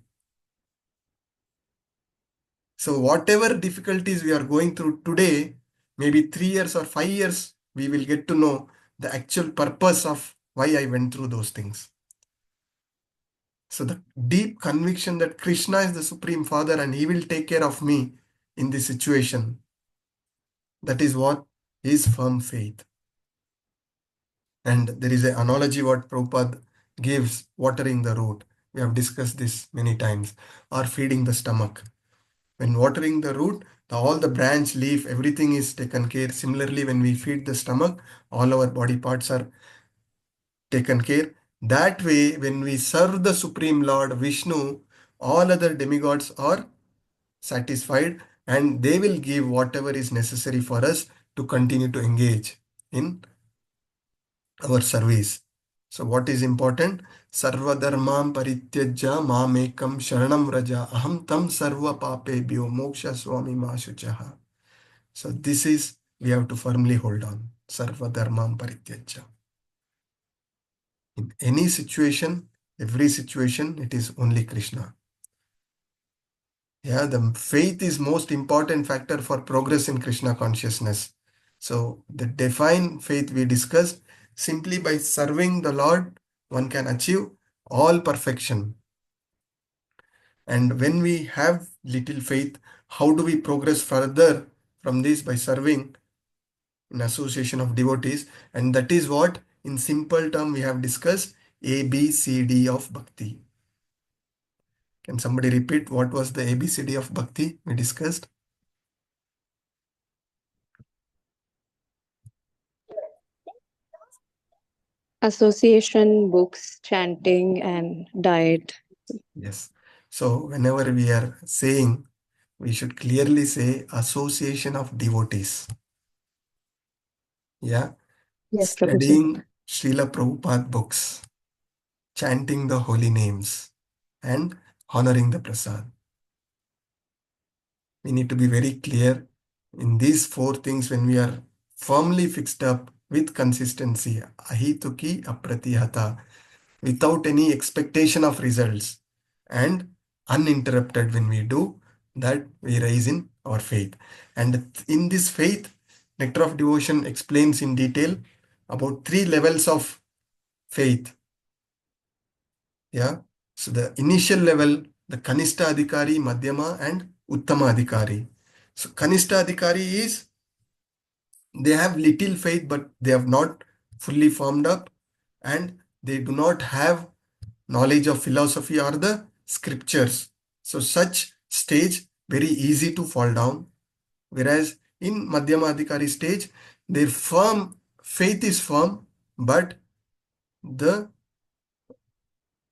So whatever difficulties we are going through today, maybe 3 years or 5 years, we will get to know the actual purpose of why I went through those things. So the deep conviction that Krishna is the Supreme Father and he will take care of me in this situation, that is what is firm faith. And there is an analogy what Prabhupada gives, watering the root. We have discussed this many times, or feeding the stomach. When watering the root, all the branch, leaf, everything is taken care. Similarly, when we feed the stomach, all our body parts are taken care. That way, when we serve the Supreme Lord Vishnu, all other demigods are satisfied and they will give whatever is necessary for us to continue to engage in our service. So what is important? Sarva dharmam parityajya mamekam sharanam raja aham tam sarva papebhyo moksha swami mashuchaha. So this is, we have to firmly hold on. Sarva dharmam parityajya. In any situation, every situation, it is only Krishna. Yeah, the faith is most important factor for progress in Krishna consciousness. So the divine faith we discussed, simply by serving the Lord, one can achieve all perfection. And when we have little faith, how do we progress further from this? By serving in association of devotees. And that is what in simple term we have discussed, ABCD of Bhakti. Can somebody repeat what was the ABCD of Bhakti we discussed? Association, books, chanting, and diet. Yes. So whenever we are saying, we should clearly say association of devotees. Yeah. Yes, Prabhuji. Studying Srila Prabhupada books, chanting the holy names, and honoring the prasad. We need to be very clear in these 4 things. When we are firmly fixed up with consistency, ahituki apratihata, without any expectation of results, and uninterrupted when we do that, we rise in our faith. And in this faith, Nectar of Devotion explains in detail about 3 levels of faith. Yeah. So the initial level, the Kanishta Adhikari, Madhyama, and Uttama Adhikari. So Kanishta Adhikari is, they have little faith, but they have not fully formed up, and they do not have knowledge of philosophy or the scriptures. So such stage, very easy to fall down. Whereas in Madhyama Adhikari stage, their faith is firm, but the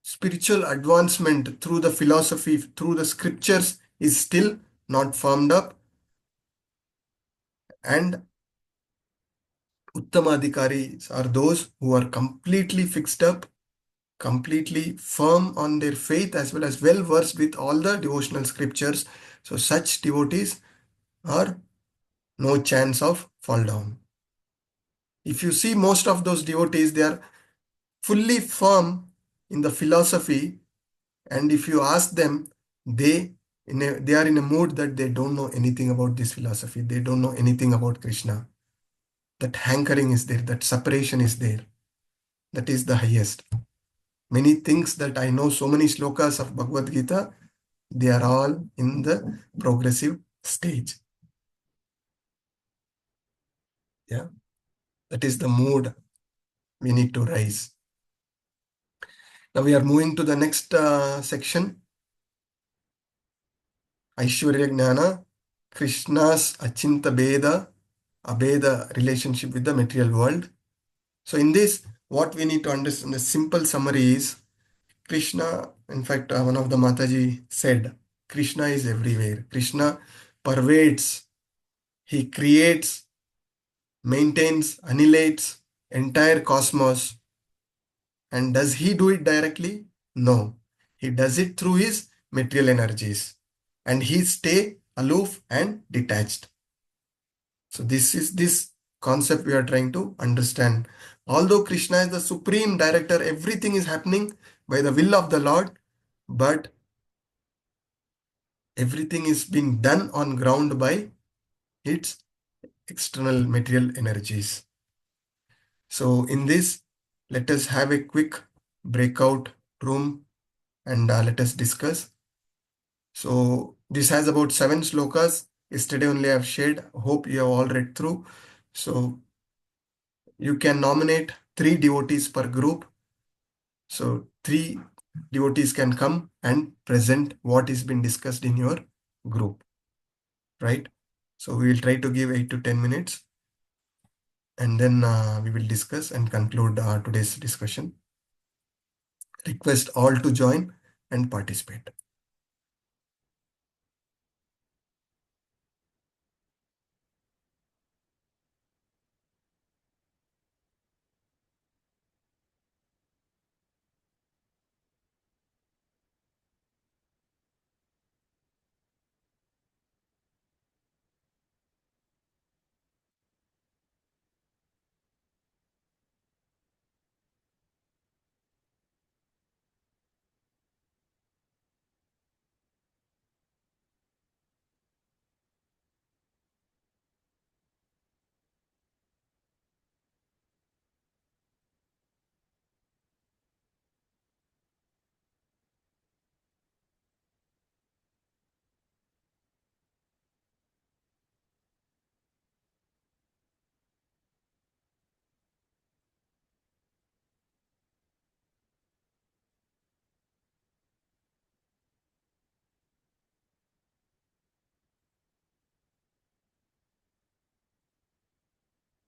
spiritual advancement through the philosophy, through the scriptures is still not formed up. And Uttamadhikaris are those who are completely fixed up, completely firm on their faith, as well as well versed with all the devotional scriptures. So such devotees are no chance of fall down. If you see most of those devotees, they are fully firm in the philosophy, and if you ask them, they are in a mood that they don't know anything about this philosophy. They don't know anything about Krishna. That hankering is there, that separation is there. That is the highest. Many things that I know, so many slokas of Bhagavadgita, they are all in the progressive stage. Yeah, that is the mood we need to rise. Now we are moving to the next section. Aishwarya Gnana, Krishna's Achinta Beda, Abeda relationship with the material world. So in this, what we need to understand, the simple summary is, Krishna, in fact, one of the Mataji said, Krishna is everywhere. Krishna pervades, he creates, maintains, annihilates entire cosmos. And does he do it directly? No. He does it through his material energies. And he stays aloof and detached. So this is this concept we are trying to understand. Although Krishna is the supreme director, everything is happening by the will of the Lord, but everything is being done on ground by its external material energies. So in this, let us have a quick breakout room and let us discuss. So this has about 7 slokas. Yesterday only I have shared. Hope you have all read through. So you can nominate 3 devotees per group. So 3 devotees can come and present what is been discussed in your group, right? So we will try to give 8 to 10 minutes and then we will discuss and conclude today's discussion. Request all to join and participate.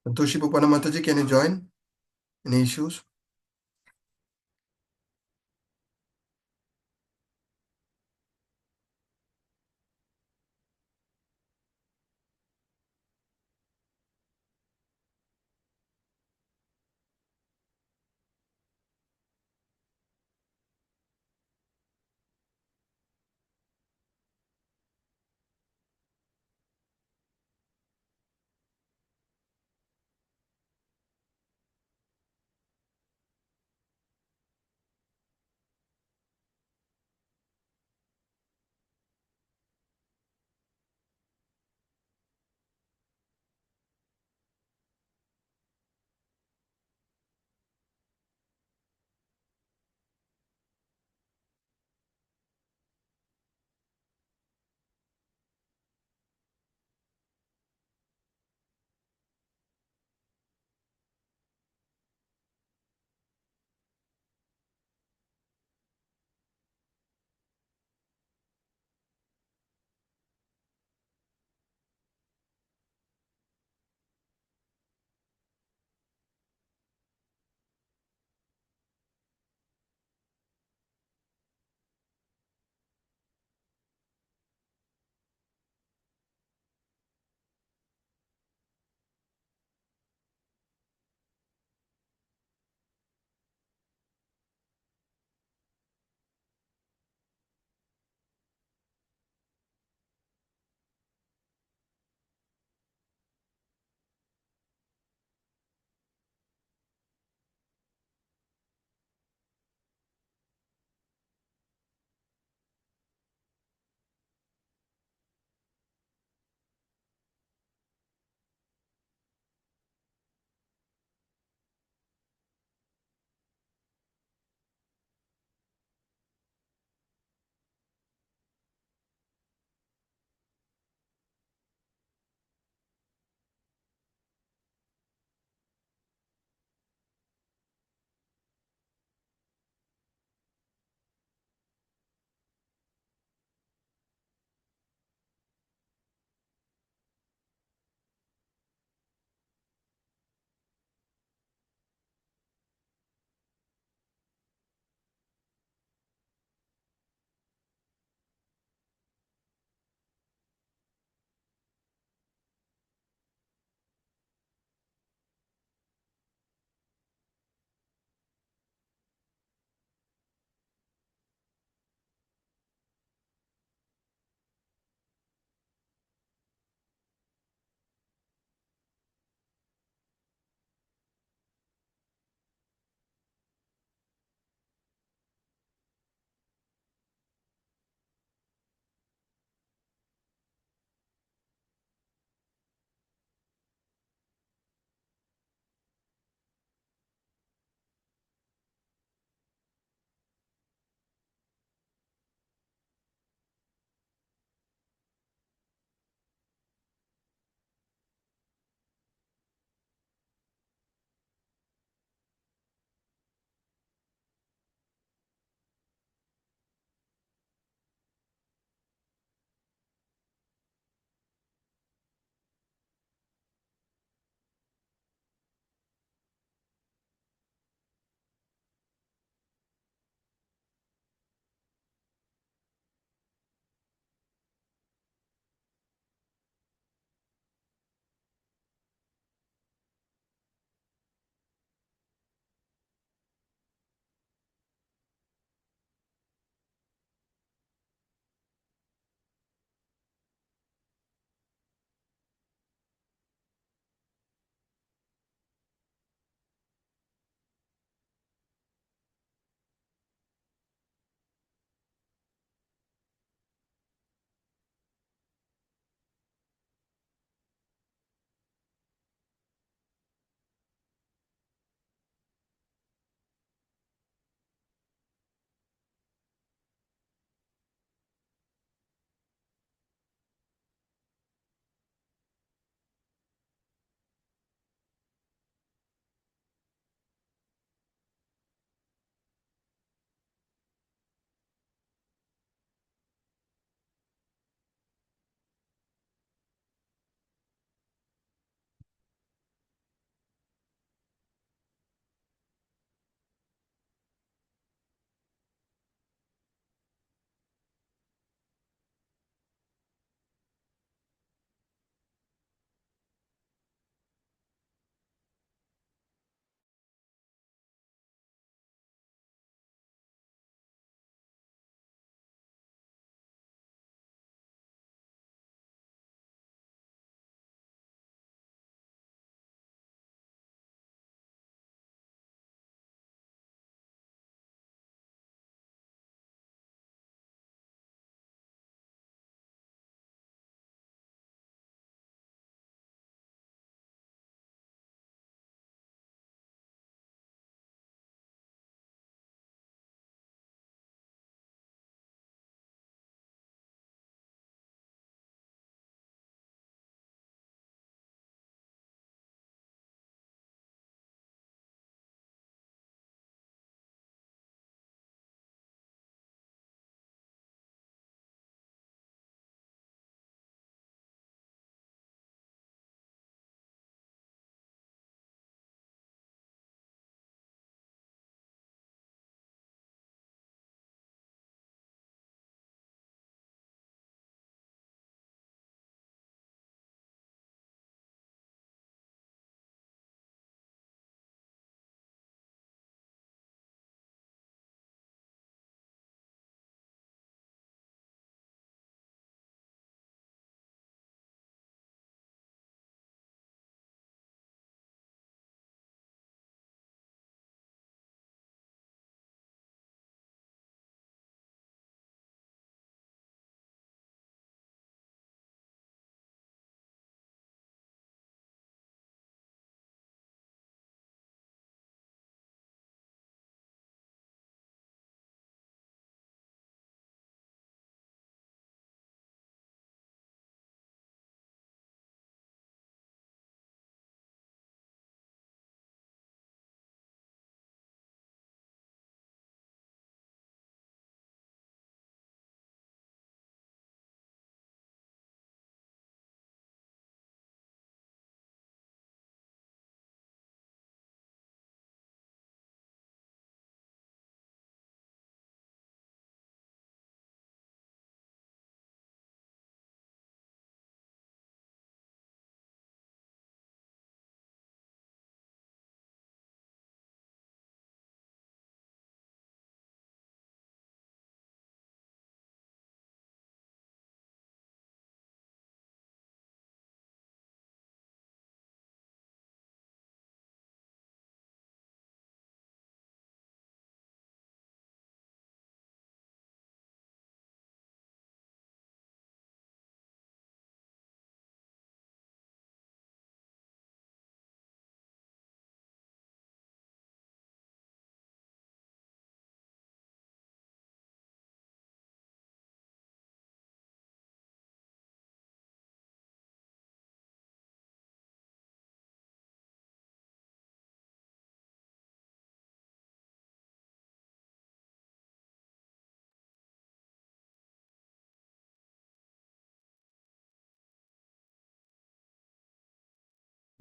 Santoshi Pupana Mataji, can you join? Any issues?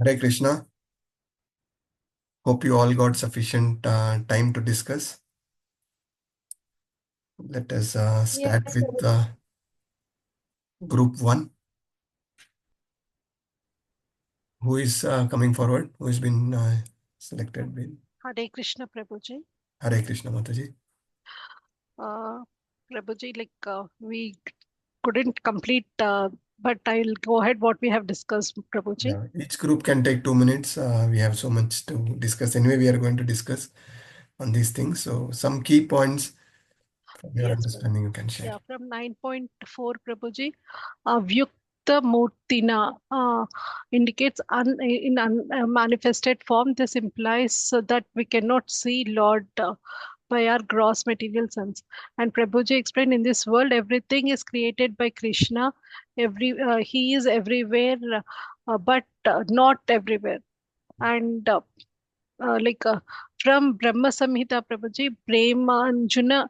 Hare Krishna. Hope you all got sufficient time to discuss. Let us start Yes, with group 1. Who is coming forward? Who has been selected? Hare Krishna Prabhuji. Hare Krishna Mataji. Prabhuji, we couldn't complete, but I'll go ahead what we have discussed, Prabhuji. Yeah, each group can take 2 minutes. We have so much to discuss. Anyway, we are going to discuss on these things. So some key points from your Yes, understanding you can share. Yeah, from 9.4, Prabhuji, Vyukta Murtina indicates in manifested form. This implies that we cannot see Lord by our gross material sense. And Prabhuji explained, in this world, everything is created by Krishna. He is everywhere, but not everywhere. And from Brahma Samhita, Prabhuji, Premanjuna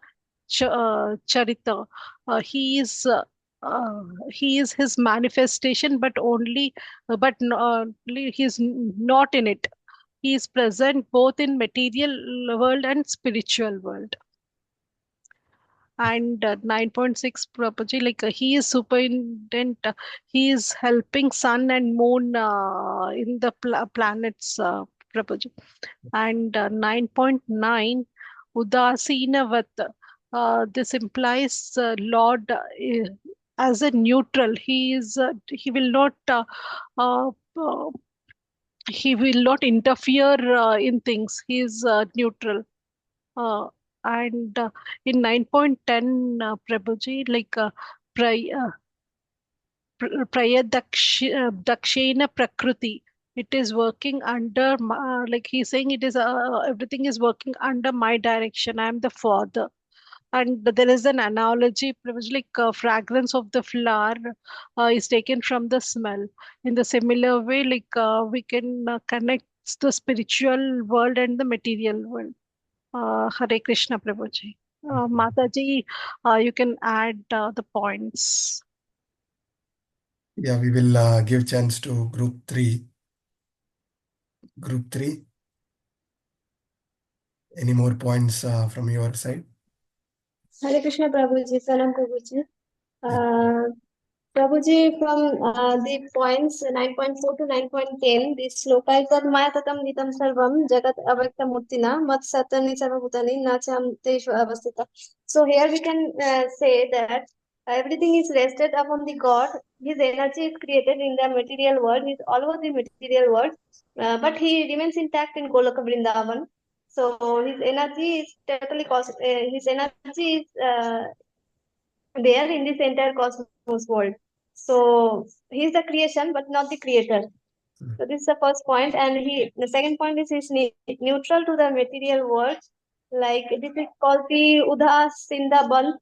Charita, he is his manifestation, but he is not in it. He is present both in material world and spiritual world. And 9.6, Prabhuji, he is superintendent. He is helping sun and moon in the planets, Prabhuji. And 9.9, Udasinavat. This implies Lord as a neutral. He will not interfere in things. He is neutral. And in 9.10, Prabhuji, Dakshena Prakriti, it is working under, he's saying it is, everything is working under my direction. I am the father. And there is an analogy, Prabhuji, fragrance of the flower is taken from the smell. In the similar way, we can connect the spiritual world and the material world. Hare Krishna, Prabhuji. Mataji, you can add the points. Yeah, we will give chance to group 3. Group 3. Any more points from your side? Hare Krishna Prabhuji, Salam Prabhuji. Prabhuji, from the points 9.4 to 9.10, this sloka is that Maya Tatam Nitam Sarvam Jagat Avakta Murtina Mat Satani Sarvabhutani Nacham Teshu Avastita. So here we can say that everything is rested upon the God. His energy is created in the material world. He's all over the material world, but he remains intact in Goloka Vrindavan. So his energy is totally his energy is there in this entire cosmos world. So he's the creation, but not the creator. So this is the first point, and the second point is he's neutral to the material world. Like this is called the Udasinda Bandh.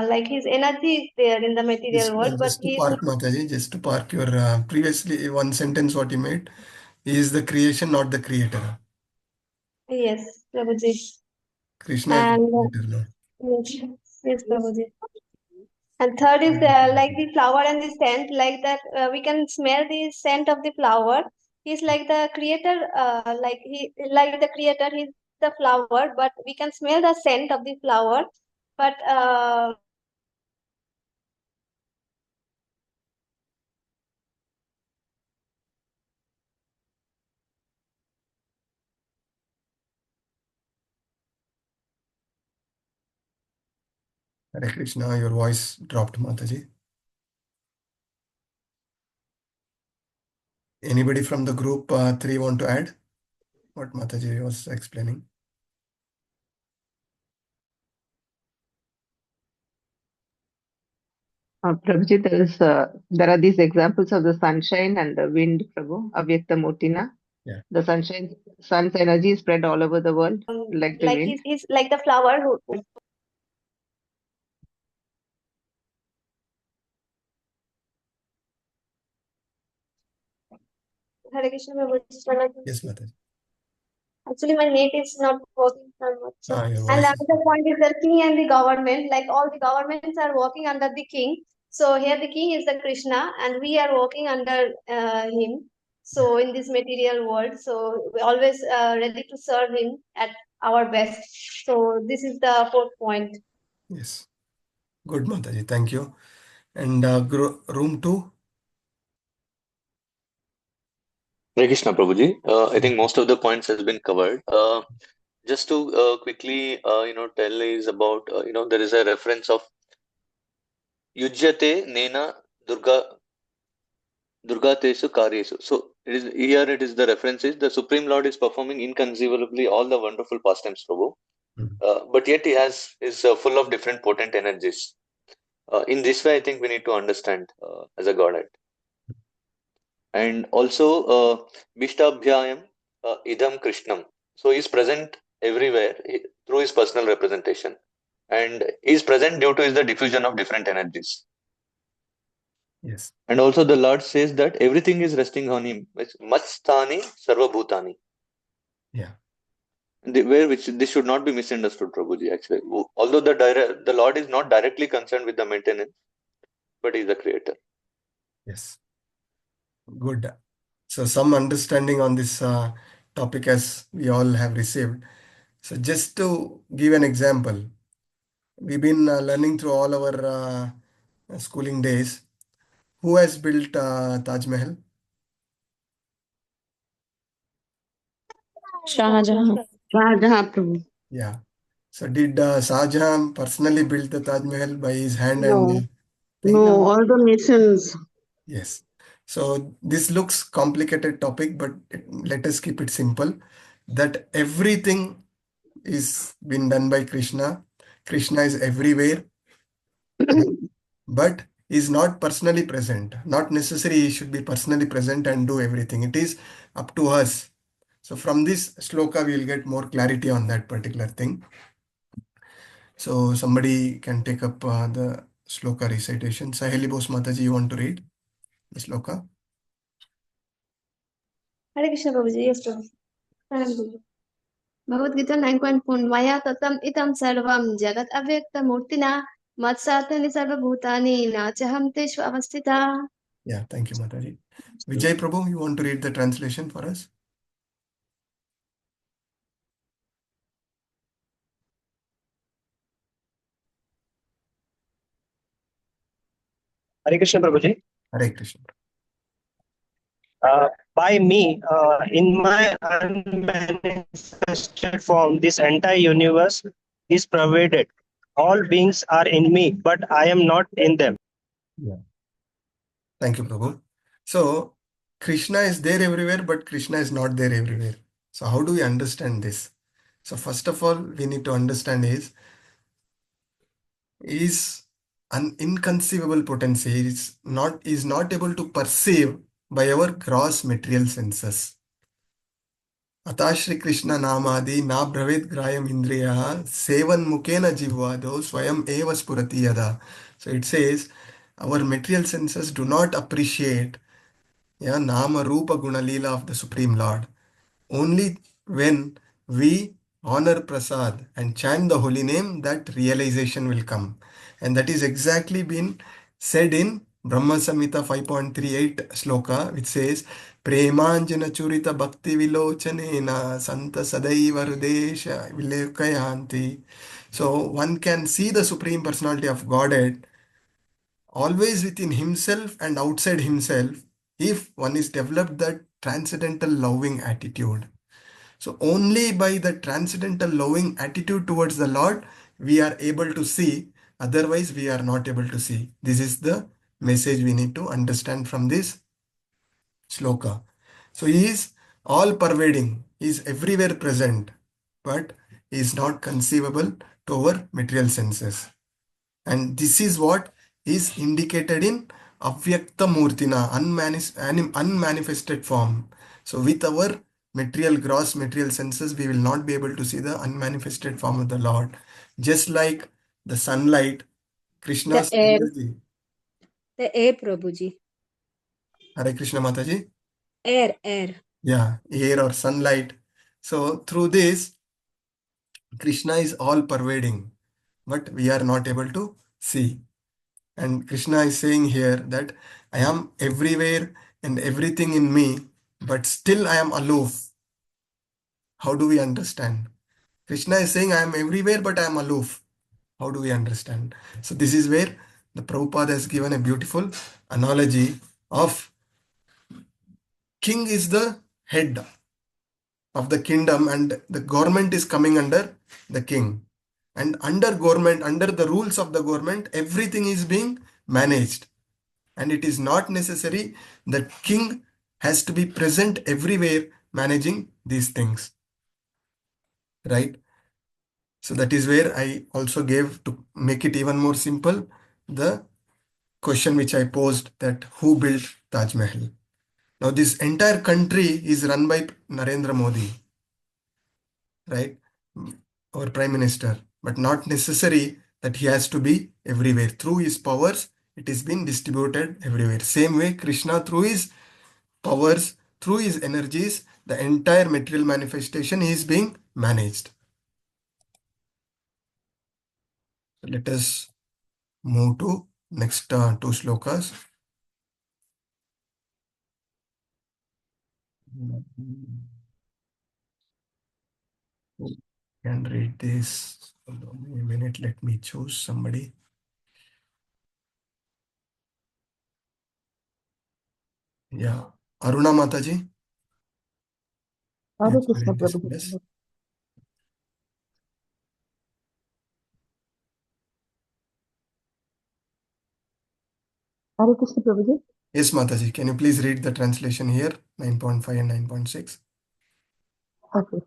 Like his energy is there in the material world, but Just to park, Mataji, just to park your previously one sentence what you made. He is the creation, not the creator. Yes, Prabhuji. Krishna And is the creator, no? yes, Prabhuji. And third is like the flower and the scent, like that we can smell the scent of the flower. He's like the creator, like the creator. He's the flower, but we can smell the scent of the flower. But Hare Krishna, your voice dropped, Mataji. Anybody from the group 3 want to add what Mataji was explaining? Prabhuji, there are these examples of the sunshine and the wind, Prabhu, Avyakta Murtina. Yeah. The sun's energy is spread all over the world, like the wind. he's like the flower who. Hare Krishna, Yes, Mataji. Actually, my net is not working so much. Your And voice another point is the king and the government, like all the governments are working under the king. So here the king is the Krishna, and we are working under him. So in this material world, so we're always ready to serve him at our best. So this is the fourth point. Yes. Good, Mataji. Thank you. And room 2? Hare Krishna, Prabhuji. I think most of the points has been covered. Just to quickly, tell is about, there is a reference of Yujyate Nena Durgatesu Karyesu. So it is the reference is the Supreme Lord is performing inconceivably all the wonderful pastimes, Prabhu. But yet he is full of different potent energies. In this way, I think we need to understand as a Godhead. And also, Bishtabhyayam Idam Krishnam. So he is present everywhere through his personal representation. And he is present due to the diffusion of different energies. Yes. And also the Lord says that everything is resting on him. It's Matstani Sarvabhutani. Yeah. Which this should not be misunderstood, Prabhuji, actually. Although the Lord is not directly concerned with the maintenance, but he is the creator. Yes. Good. So some understanding on this topic as we all have received. So just to give an example, we've been learning through all our schooling days. Who has built Taj Mahal? Shah Jahan. RADHJA, Prabhu. Yeah. So did Shah Jahan personally build the Taj Mahal by his hand No, and no, thing? all the masons. Yes. So this looks complicated topic, but let us keep it simple. That everything is been done by Krishna. Krishna is everywhere, but is not personally present. Not necessary he should be personally present and do everything. It is up to us. So from this shloka, we will get more clarity on that particular thing. So somebody can take up the shloka recitation. Saheli Bose Mataji, you want to read the shloka? Hare Krishna Prabhuji, yes Prabhu. Prabhuji. Bhagavadgita 9.1 Maya tatam itam sarvam jagat avyakta murtina matsatani sarvabhutani nachaham teshu avastita. Yeah, thank you, Mataji. Vijay Prabhu, you want to read the translation for us? Hare Krishna Prabhuji. Hare Krishna. By me, in my unmanifested form, this entire universe is pervaded. All beings are in me, but I am not in them. Yeah. Thank you, Prabhu. So, Krishna is there everywhere, but Krishna is not there everywhere. So, how do we understand this? So, first of all, we need to understand is an inconceivable potency. Is not able to perceive by our gross material senses. Atashri Krishna Namadi na Bhavet Grayam Indriya Sevan Mukena Jivado Swayam Eva Spurati Yada. So it says our material senses do not appreciate Nama Rupa Guna Leela of the Supreme Lord. Only when we honor Prasad and chant the holy name, that realization will come. And that is exactly been said in Brahma Samhita 5.38 sloka, which says, Premanjana Churita Bhakti Vilochanena Santa Sadaiva Rudesha Vilekayanti. So one can see the Supreme Personality of Godhead always within himself and outside himself if one is developed that transcendental loving attitude. So only by the transcendental loving attitude towards the Lord we are able to see, otherwise we are not able to see. This is the message we need to understand from this shloka. So he is all pervading, he is everywhere present, but he is not conceivable to our material senses. And this is what is indicated in Avyakta Murtina, unmanifested form. So with our gross material senses, we will not be able to see the unmanifested form of the Lord. Just like the sunlight, Krishna's The air, energy. Prabhuji. Hare Krishna Mataji? Air. Yeah, air or sunlight. So through this, Krishna is all pervading, but we are not able to see. And Krishna is saying here that I am everywhere and everything in me but still I am aloof. How do we understand? Krishna is saying I am everywhere, but I am aloof. How do we understand? So this is where the Prabhupada has given a beautiful analogy of king is the head of the kingdom and the government is coming under the king. And under government, under the rules of the government, everything is being managed. And it is not necessary that king has to be present everywhere managing these things. Right? So that is where I also gave, to make it even more simple, the question which I posed, that who built Taj Mahal? Now this entire country is run by Narendra Modi, right? Our Prime Minister, but not necessary that he has to be everywhere. Through his powers, it is being distributed everywhere. Same way, Krishna, through his powers, through his energies, the entire material manifestation is being managed. So let us move to next two slokas. Who can read this? Hold on a minute, let me choose somebody. Yeah, Aruna Mataji. Hare Yes, Krishna read this, Prabhuji. please. Hare Krishna Prabhuji. Yes, Mataji, can you please read the translation here, 9.5 and 9.6? Okay.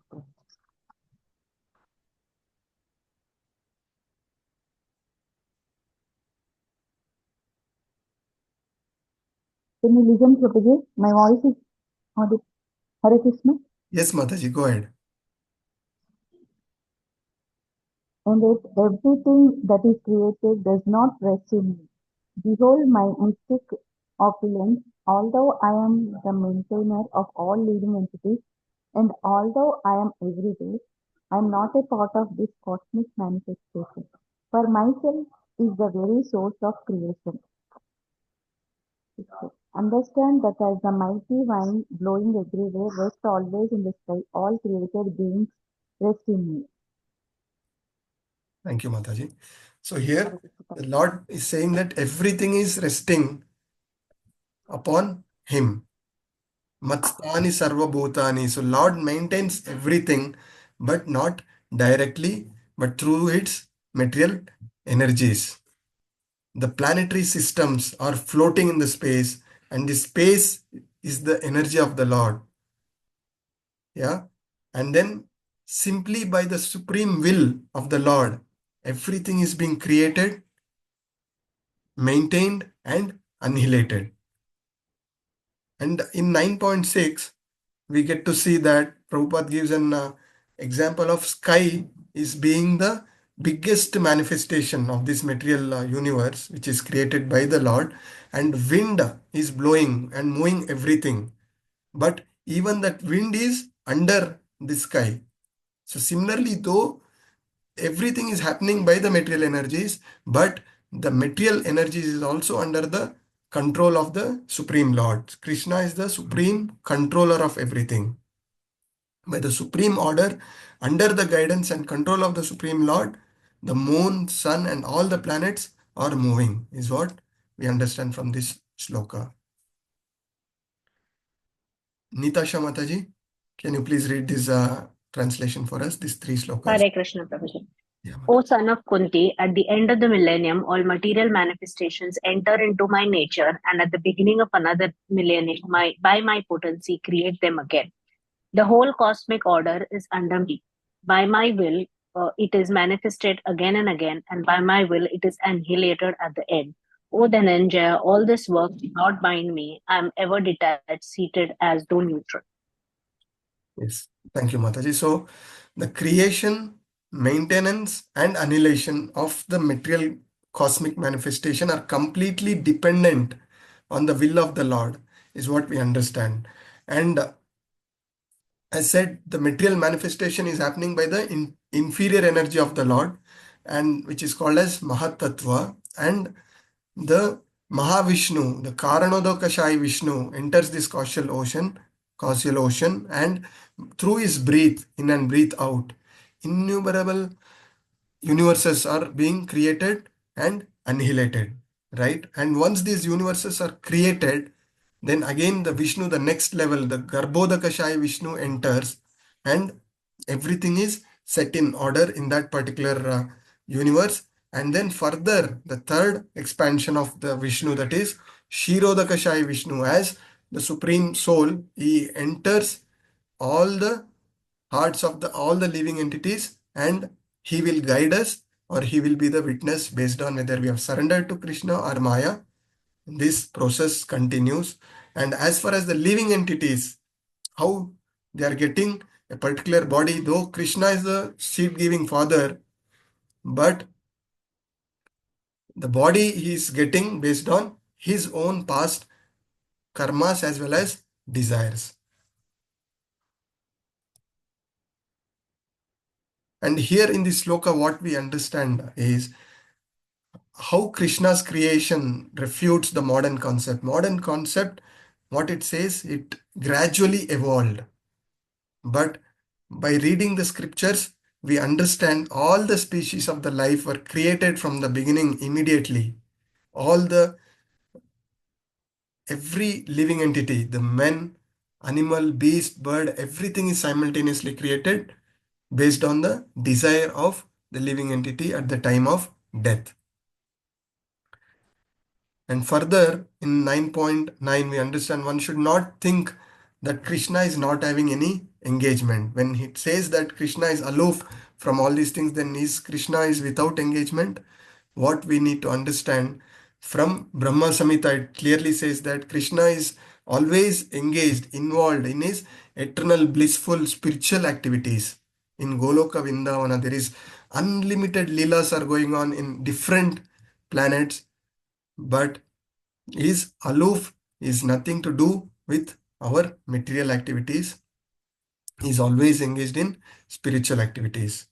Can you listen, Prabhuji? My voice is audible. Hare Krishna. Yes, Mataji, go ahead. And if everything that is created does not rest in me, behold my mystic opulence, although I am the maintainer of all living entities, and although I am everywhere, I am not a part of this cosmic manifestation. For myself is the very source of creation. Understand that as the mighty wind blowing everywhere, rest always in the sky, all created beings rest in me. Thank you, Mataji. So here, the Lord is saying that everything is resting upon Him. Matstani sarva bhutani. So Lord maintains everything, but not directly, but through its material energies. The planetary systems are floating in the space, and the space is the energy of the Lord. Yeah. And then simply by the supreme will of the Lord, everything is being created, maintained, and annihilated. And in 9.6, we get to see that Prabhupada gives an example of sky is being the biggest manifestation of this material universe, which is created by the Lord, and wind is blowing and moving everything. But even that wind is under the sky. So similarly, though everything is happening by the material energies, but the material energies is also under the control of the Supreme Lord. Krishna is the supreme controller of everything. By the supreme order, under the guidance and control of the Supreme Lord, the moon, sun, and all the planets are moving, is what we understand from this sloka. Nitasha Mataji, can you please read this translation for us, these three slokas? Hare Krishna Prabhuji. O son of Kunti, at the end of the millennium, all material manifestations enter into my nature, and at the beginning of another millennium, by my potency, create them again. The whole cosmic order is under me. By my will, it is manifested again and again, and by my will, it is annihilated at the end. O Dhananjaya, all this work does not bind me. I am ever detached, seated as though neutral. Yes, thank you, Mataji. So, the creation, maintenance, and annihilation of the material cosmic manifestation are completely dependent on the will of the Lord, is what we understand. And as said, the material manifestation is happening by the inferior energy of the Lord, and which is called as Mahatattva. And the Mahavishnu, the Karanodakashayi Vishnu, enters this causal ocean causal ocean, and through his breath in and breathe out, innumerable universes are being created and annihilated, right? And once these universes are created, then again the Vishnu, the next level, the Garbhodakashaya Vishnu enters, and everything is set in order in that particular universe. And then further, the third expansion of the Vishnu, that is Shirodakashaya Vishnu, as the Supreme Soul, he enters all the hearts of all the living entities, and he will guide us, or he will be the witness based on whether we have surrendered to Krishna or Maya. This process continues. And as far as the living entities, how they are getting a particular body, though Krishna is the seed-giving father, but the body he is getting based on his own past karmas as well as desires. And here in this sloka, what we understand is how Krishna's creation refutes the modern concept. Modern concept, what it says, it gradually evolved. But by reading the scriptures, we understand all the species of the life were created from the beginning immediately. Every living entity, the men, animal, beast, bird, everything is simultaneously created based on the desire of the living entity at the time of death. And further, in 9.9, we understand one should not think that Krishna is not having any engagement. When he says that Krishna is aloof from all these things, then Krishna is without engagement. What we need to understand from Brahma Samhita, it clearly says that Krishna is always engaged, involved in his eternal blissful spiritual activities. In Goloka Vrindavana, there is unlimited leelas are going on in different planets, but is aloof, is nothing to do with our material activities, is always engaged in spiritual activities.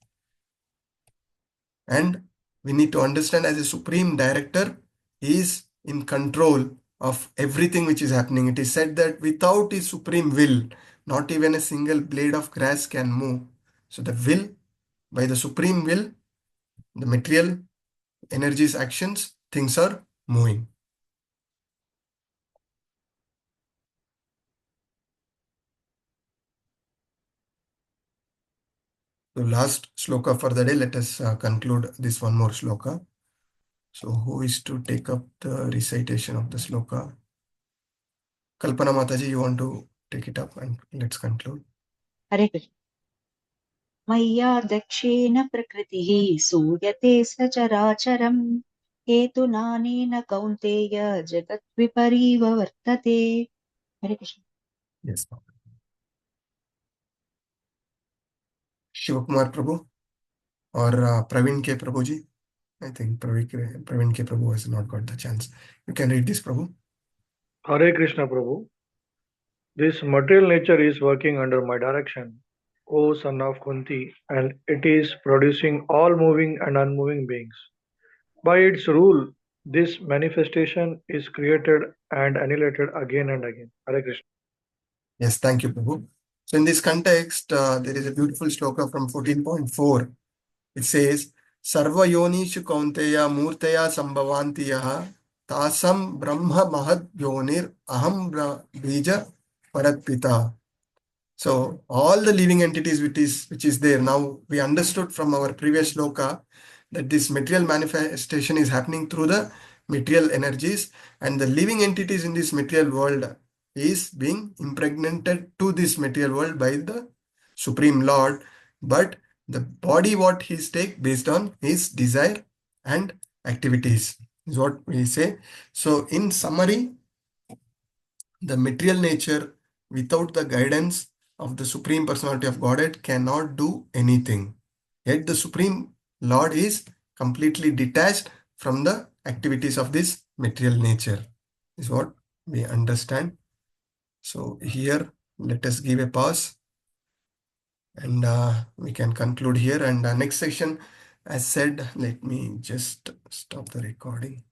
And we need to understand, as a supreme director, he is in control of everything which is happening. It is said that without his supreme will, not even a single blade of grass can move. So the will, by the supreme will, the material energies, actions, things are moving. So last sloka for the day, let us conclude this one more sloka. So who is to take up the recitation of the sloka? Kalpana Mataji, you want to take it up and let's conclude. Hare Krishna. Maya dakshena prakritihi suyate sacharacharam hetunanena kaunteya jagat vipariva vartate. Hare Krishna. Yes. Shivakumar Prabhu or Praveen K. Prabhuji? I think Praveen K. Prabhu has not got the chance. You can read this, Prabhu. Hare Krishna Prabhu. This material nature is working under my direction, O son of Kunti, and it is producing all moving and unmoving beings. By its rule, this manifestation is created and annihilated again and again. Hare Krishna. Yes, thank you, Prabhu. So in this context, there is a beautiful sloka from 14.4. It says, Sarva yonishu kaunteya murtaya sambhavanti yaha tasam brahma mahad yonir aham bija paratpita. So all the living entities which is there, now we understood from our previous sloka that this material manifestation is happening through the material energies, and the living entities in this material world is being impregnated to this material world by the Supreme Lord, but the body what he's take based on his desire and activities is what we say. So in summary, the material nature without the guidance of the Supreme Personality of Godhead cannot do anything. Yet the Supreme Lord is completely detached from the activities of this material nature, is what we understand. So here, let us give a pause and we can conclude here. And next section, as said, let me just stop the recording.